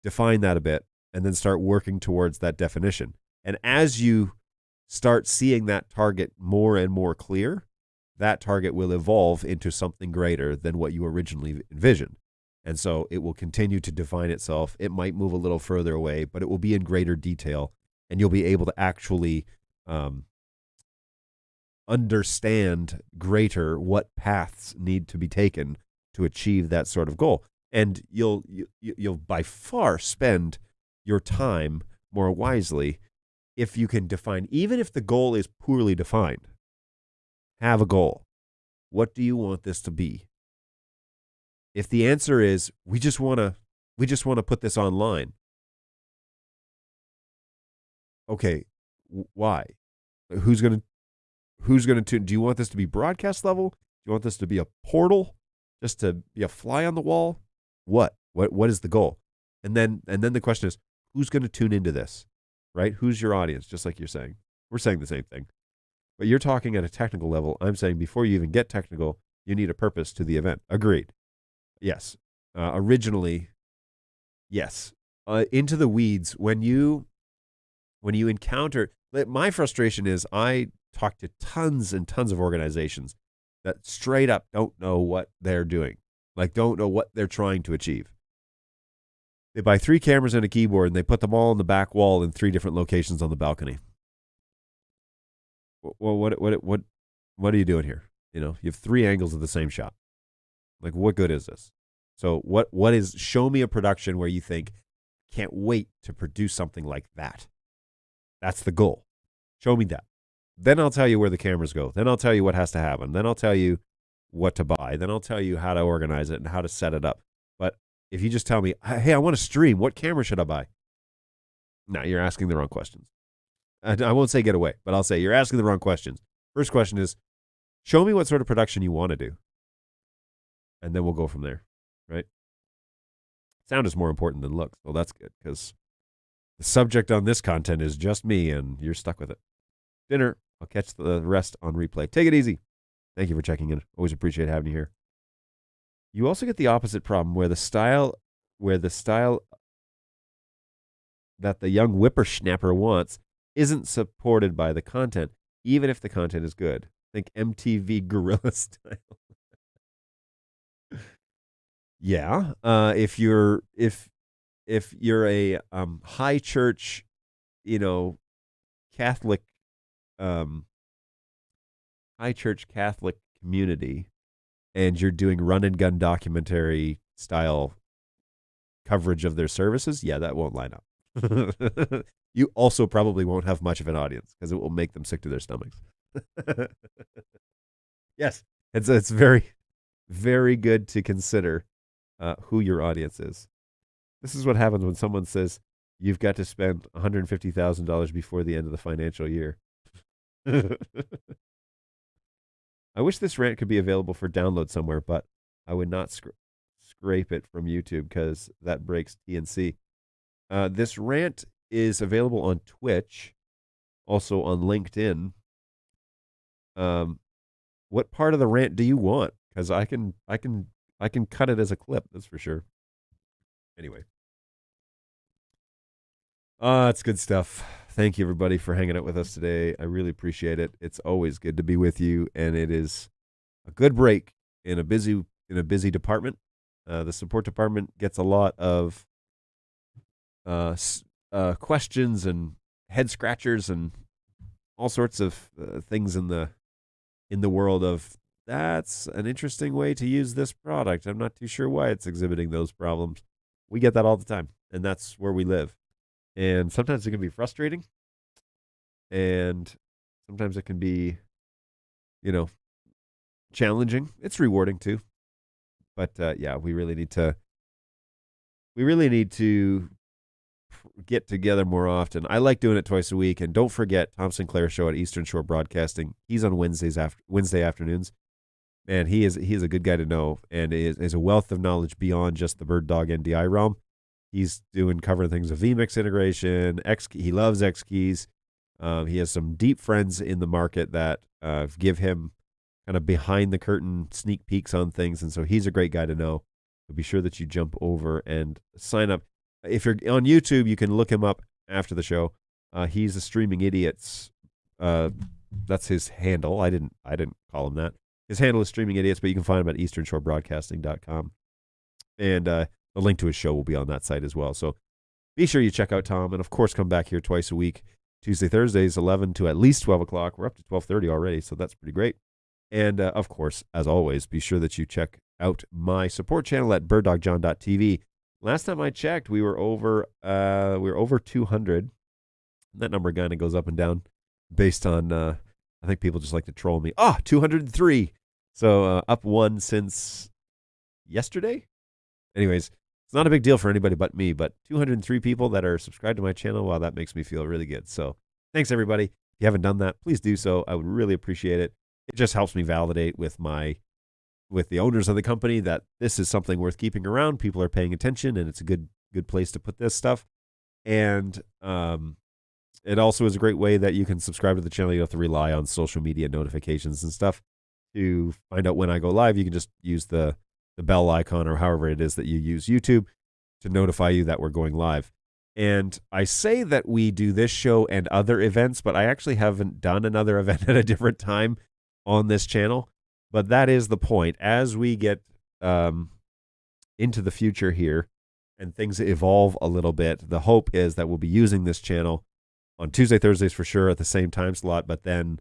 Define that a bit, and then start working towards that definition. And as you start seeing that target more and more clear, that target will evolve into something greater than what you originally envisioned. And so it will continue to define itself. It might move a little further away, but it will be in greater detail, and you'll be able to actually understand greater what paths need to be taken to achieve that sort of goal. And you'll by far spend your time more wisely if you can define, even if the goal is poorly defined, have a goal. What do you want this to be? If the answer is we just want to put this online. Okay, why? Who's going to tune? Do you want this to be broadcast level? Do you want this to be a portal, just to be a fly on the wall? What is the goal? And then the question is, who's going to tune into this? Right? Who's your audience? Just like you're saying. We're saying the same thing. But you're talking at a technical level. I'm saying before you even get technical, you need a purpose to the event. Agreed. Yes. Originally, yes. Into the weeds, when you encounter, my frustration is I talk to tons and tons of organizations that straight up don't know what they're doing, like don't know what they're trying to achieve. They buy 3 cameras and a keyboard, and they put them all on the back wall in 3 different locations on the balcony. Well, what are you doing here? You have 3 angles of the same shot. Like, what good is this? So what is, show me a production where you think, can't wait to produce something like that. That's the goal. Show me that. Then I'll tell you where the cameras go. Then I'll tell you what has to happen. Then I'll tell you what to buy. Then I'll tell you how to organize it and how to set it up. But if you just tell me, hey, I want to stream, what camera should I buy? No, you're asking the wrong questions. I won't say get away, but I'll say you're asking the wrong questions. First question is, show me what sort of production you want to do. And then we'll go from there, right? Sound is more important than looks. Well, that's good, because the subject on this content is just me, and you're stuck with it. Dinner, I'll catch the rest on replay. Take it easy. Thank you for checking in. Always appreciate having you here. You also get the opposite problem where the style that the young whippersnapper wants isn't supported by the content, even if the content is good. Think MTV Guerrilla style. Yeah, if you're a high church, Catholic, high church Catholic community, and you're doing run and gun documentary style coverage of their services, yeah, that won't line up. You also probably won't have much of an audience because it will make them sick to their stomachs. Yes, it's very, very good to consider who your audience is. This is what happens when someone says you've got to spend $150,000 before the end of the financial year. I wish this rant could be available for download somewhere, but I would not screen scrape it from YouTube because that breaks TNC. This rant is available on Twitch, also on LinkedIn. What part of the rant do you want? Because I can cut it as a clip. That's for sure. Anyway, it's good stuff. Thank you everybody for hanging out with us today. I really appreciate it. It's always good to be with you, and it is a good break in a busy department. The support department gets a lot of questions and head scratchers and all sorts of things in the world of that's an interesting way to use this product. I'm not too sure why it's exhibiting those problems. We get that all the time, and that's where we live. And sometimes it can be frustrating, and sometimes it can be, challenging. It's rewarding too. But yeah, we really need to get together more often. I like doing it twice a week. And don't forget Tom Sinclair show at Eastern Shore Broadcasting. He's on Wednesday afternoons. And he is a good guy to know, and is a wealth of knowledge beyond just the BirdDog NDI realm. He's covering things of vMix integration. He loves X keys. He has some deep friends in the market that give him kind of behind the curtain sneak peeks on things, and so he's a great guy to know. So be sure that you jump over and sign up. If you're on YouTube, you can look him up after the show. He's a Streaming Idiots. That's his handle. I didn't call him that. His handle is Streaming Idiots, but you can find him at easternshorebroadcasting.com. And the link to his show will be on that site as well. So be sure you check out Tom, and of course come back here twice a week, Tuesday, Thursdays, 11 to at least 12 o'clock. We're up to 12:30 already, so that's pretty great. And of course, as always, be sure that you check out my support channel at BirdDogJon.tv. Last time I checked, we were over 200. That number kind of goes up and down based on I think people just like to troll me. 203. So up one since yesterday. Anyways, it's not a big deal for anybody but me, but 203 people that are subscribed to my channel. Wow, that makes me feel really good. So thanks everybody. If you haven't done that, please do so. I would really appreciate it. It just helps me validate with the owners of the company that this is something worth keeping around. People are paying attention, and it's a good place to put this stuff. And it also is a great way that you can subscribe to the channel. You don't have to rely on social media notifications and stuff to find out when I go live. You can just use the bell icon or however it is that you use YouTube to notify you that we're going live. And I say that we do this show and other events, but I actually haven't done another event at a different time on this channel. But that is the point. As we get into the future here and things evolve a little bit, the hope is that we'll be using this channel on Tuesday, Thursdays for sure at the same time slot, but then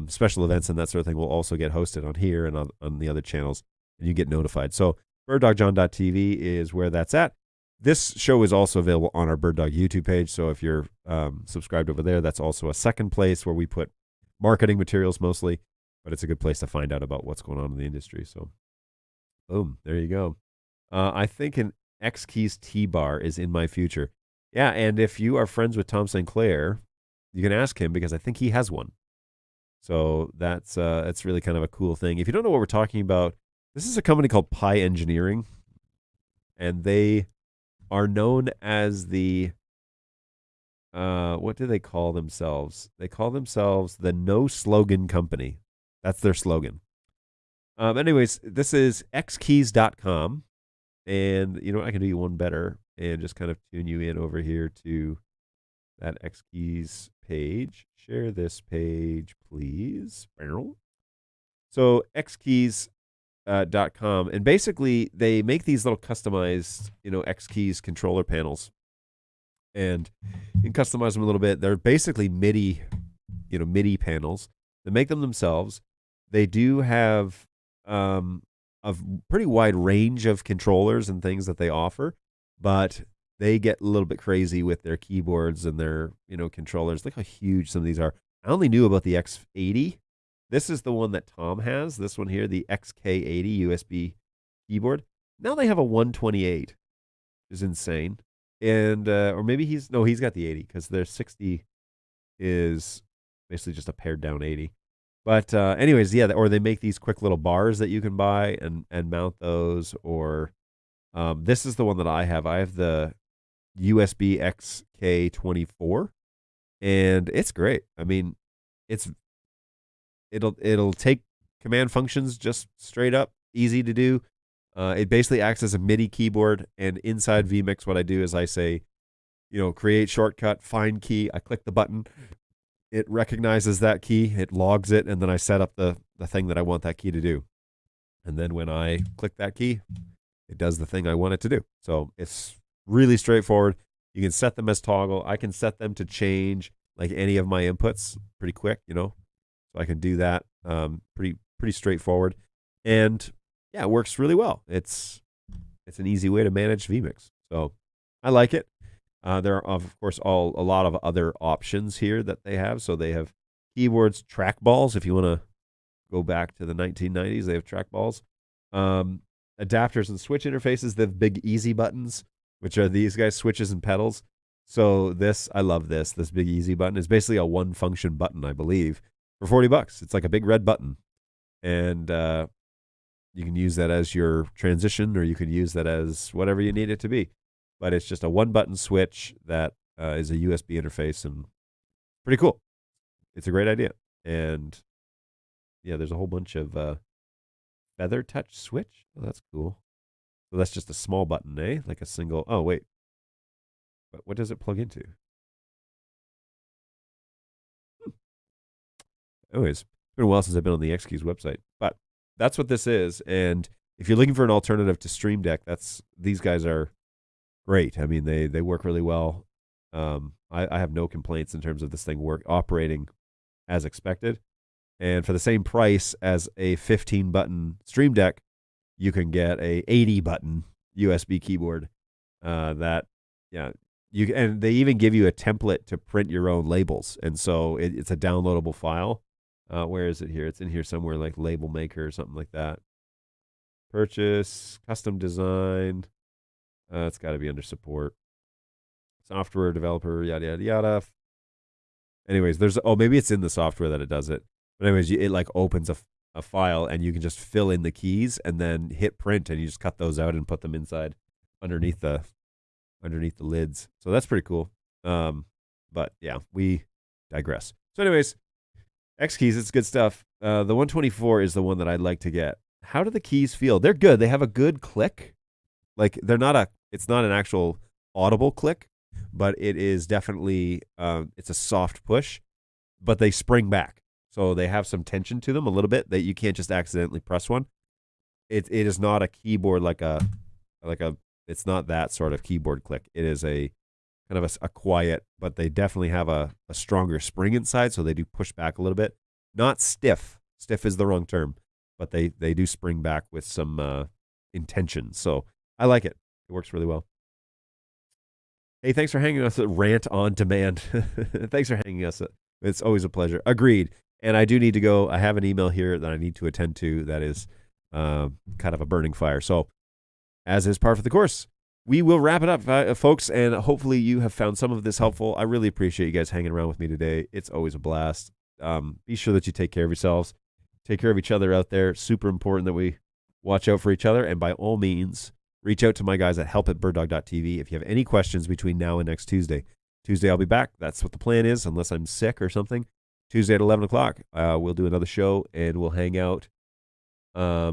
special events and that sort of thing will also get hosted on here and on the other channels, and you get notified. So BirdDogJon.tv is where that's at. This show is also available on our BirdDog YouTube page, so if you're subscribed over there, that's also a second place where we put marketing materials mostly, but it's a good place to find out about what's going on in the industry. So boom, there you go. I think an X Keys T-Bar is in my future. Yeah, and if you are friends with Tom Sinclair, you can ask him because I think he has one. So that's really kind of a cool thing. If you don't know what we're talking about, this is a company called Pi Engineering, and they are known as the what do they call themselves? They call themselves the No Slogan Company. That's their slogan. Anyways, this is xkeys.com, and you know I can do you one better and just kind of tune you in over here to that X Keys page. Share this page, please. So xkeys.com, and basically they make these little customized, X Keys controller panels, and you can customize them a little bit. They're basically MIDI, MIDI panels. They make them themselves. They do have a pretty wide range of controllers and things that they offer, but they get a little bit crazy with their keyboards and their, controllers. Look how huge some of these are. I only knew about the X80. This is the one that Tom has. This one here, the XK80 USB keyboard. Now they have a 128, which is insane. And or maybe he's got the 80 because their 60 is basically just a pared down 80. But anyways, yeah, or they make these quick little bars that you can buy and mount those, or This is the one that I have. I have the USB XK24, and it's great. I mean, it'll take command functions just straight up, easy to do. It basically acts as a MIDI keyboard, and inside vMix, what I do is I say, create shortcut, find key. I click the button. It recognizes that key, it logs it, and then I set up the thing that I want that key to do. And then when I click that key, it does the thing I want it to do. So it's really straightforward. You can set them as toggle. I can set them to change like any of my inputs pretty quick, So I can do that pretty straightforward. And yeah, it works really well. It's an easy way to manage vMix. So I like it. There are, of course, a lot of other options here that they have. So they have keyboards, trackballs. If you want to go back to the 1990s, they have trackballs. Adapters and switch interfaces. They have big easy buttons, which are these guys, switches and pedals. So I love this. This big easy button is basically a one function button, I believe, for $40. It's like a big red button. And you can use that as your transition, or you can use that as whatever you need it to be. But it's just a one-button switch that is a USB interface, and pretty cool. It's a great idea. And, yeah, there's a whole bunch of feather touch switch. Oh, that's cool. So that's just a small button, eh? Like a single. Oh, wait. What does it plug into? Anyways, it's been a while since I've been on the XKeys website. But that's what this is. And if you're looking for an alternative to Stream Deck, these guys are great. I mean, they work really well. I have no complaints in terms of this thing operating as expected. And for the same price as a 15-button Stream Deck, you can get a 80-button USB keyboard. And they even give you a template to print your own labels. And so it's a downloadable file. Where is it here? It's in here somewhere, like Label Maker or something like that. Purchase, custom design. It's got to be under support. Software developer, yada, yada, yada. Anyways, maybe it's in the software that it does it. But anyways, it like opens a file, and you can just fill in the keys and then hit print, and you just cut those out and put them inside underneath the lids. So that's pretty cool. But yeah, we digress. So anyways, XKeys, it's good stuff. The 124 is the one that I'd like to get. How do the keys feel? They're good. They have a good click. Like it's not an actual audible click, but it is definitely, it's a soft push, but they spring back. So they have some tension to them a little bit that you can't just accidentally press one. It is not a keyboard it's not that sort of keyboard click. It is a kind of a quiet, but they definitely have a stronger spring inside. So they do push back a little bit. Not stiff. Stiff is the wrong term, but they do spring back with some intention. So I like it. It works really well. Hey, thanks for hanging us at Rant on Demand. Thanks for hanging us. It's always a pleasure. Agreed. And I do need to go. I have an email here that I need to attend to that is kind of a burning fire. So as is par for the course, we will wrap it up, folks, and hopefully you have found some of this helpful. I really appreciate you guys hanging around with me today. It's always a blast. Be sure that you take care of yourselves. Take care of each other out there. Super important that we watch out for each other. And by all means, reach out to my guys at help@birddog.tv if you have any questions between now and next Tuesday. Tuesday, I'll be back. That's what the plan is, unless I'm sick or something. Tuesday at 11 o'clock, we'll do another show, and we'll hang out. I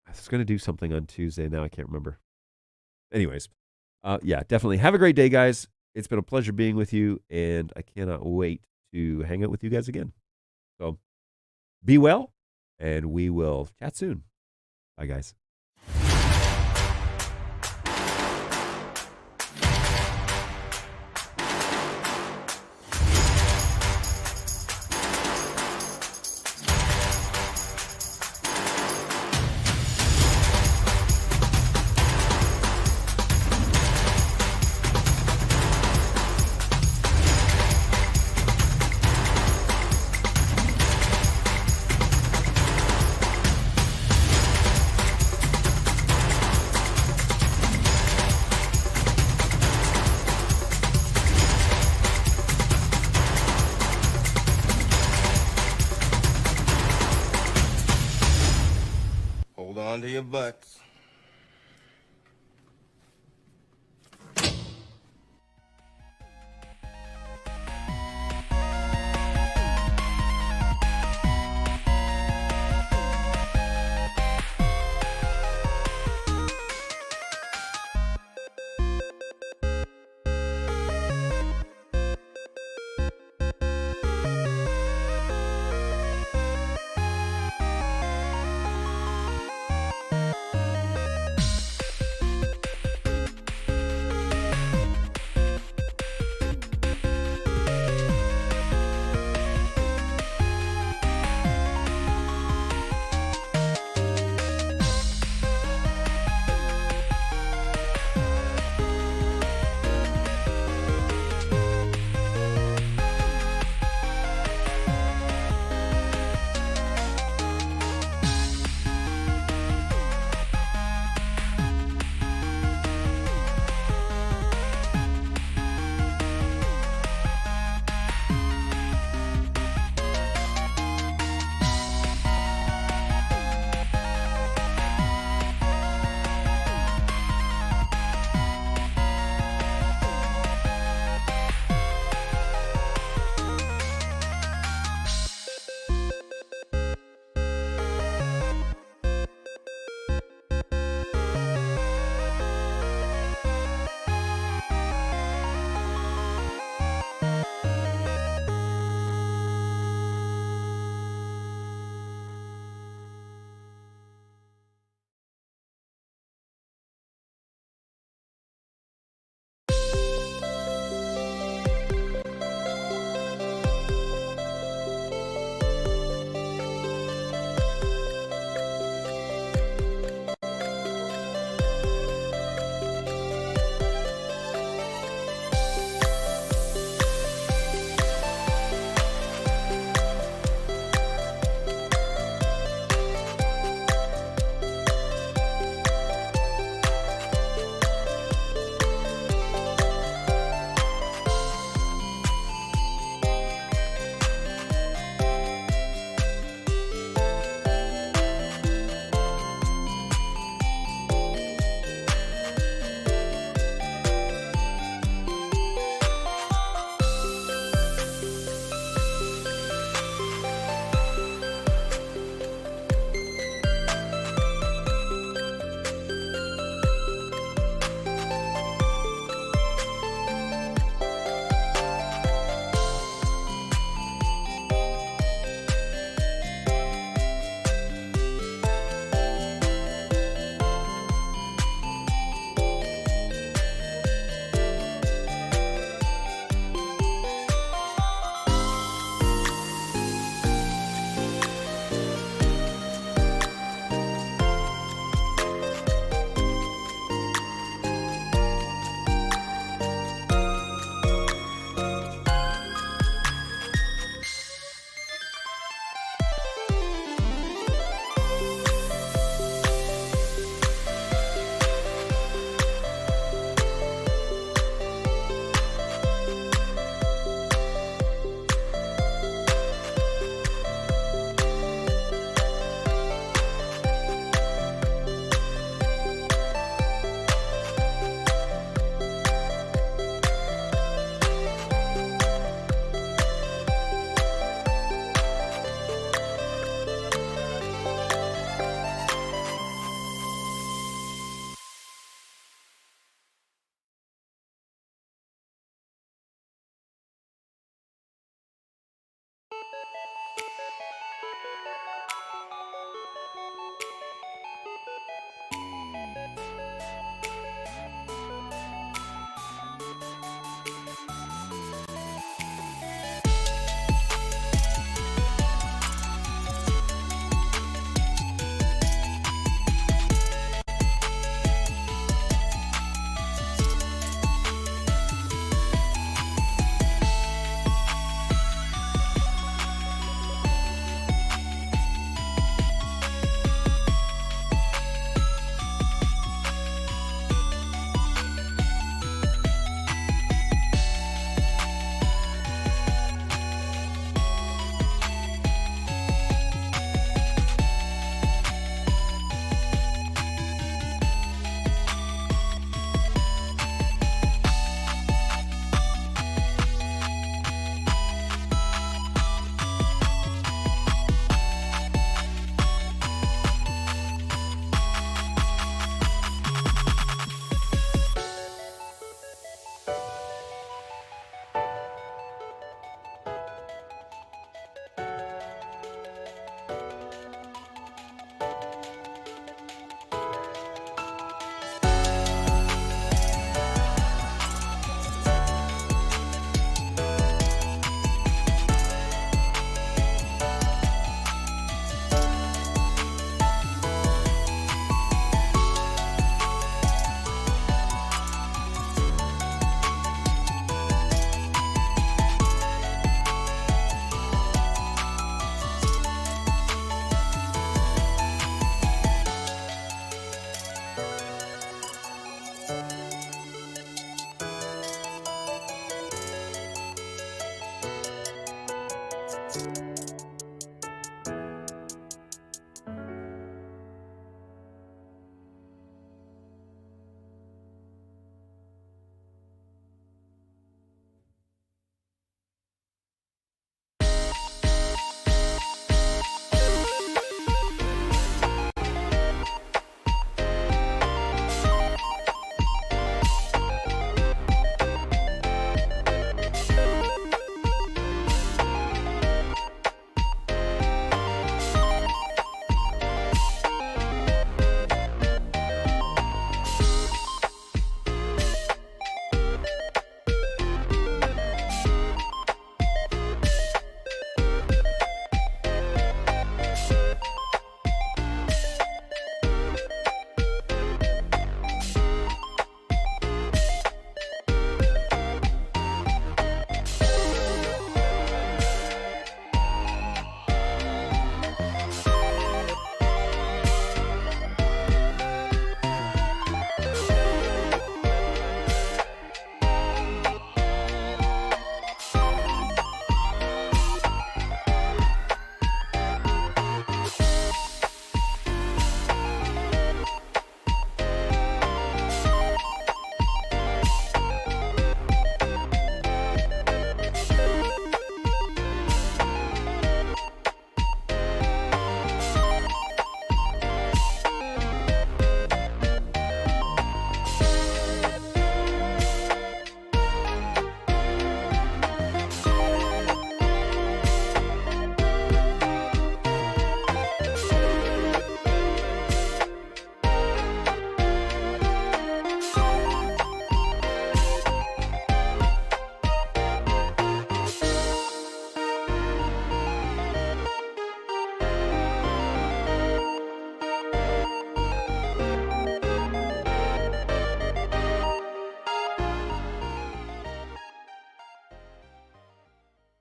was going to do something on Tuesday. Now I can't remember. Anyways, yeah, definitely. Have a great day, guys. It's been a pleasure being with you, and I cannot wait to hang out with you guys again. So be well, and we will chat soon. Bye, guys. Hold on to your butts.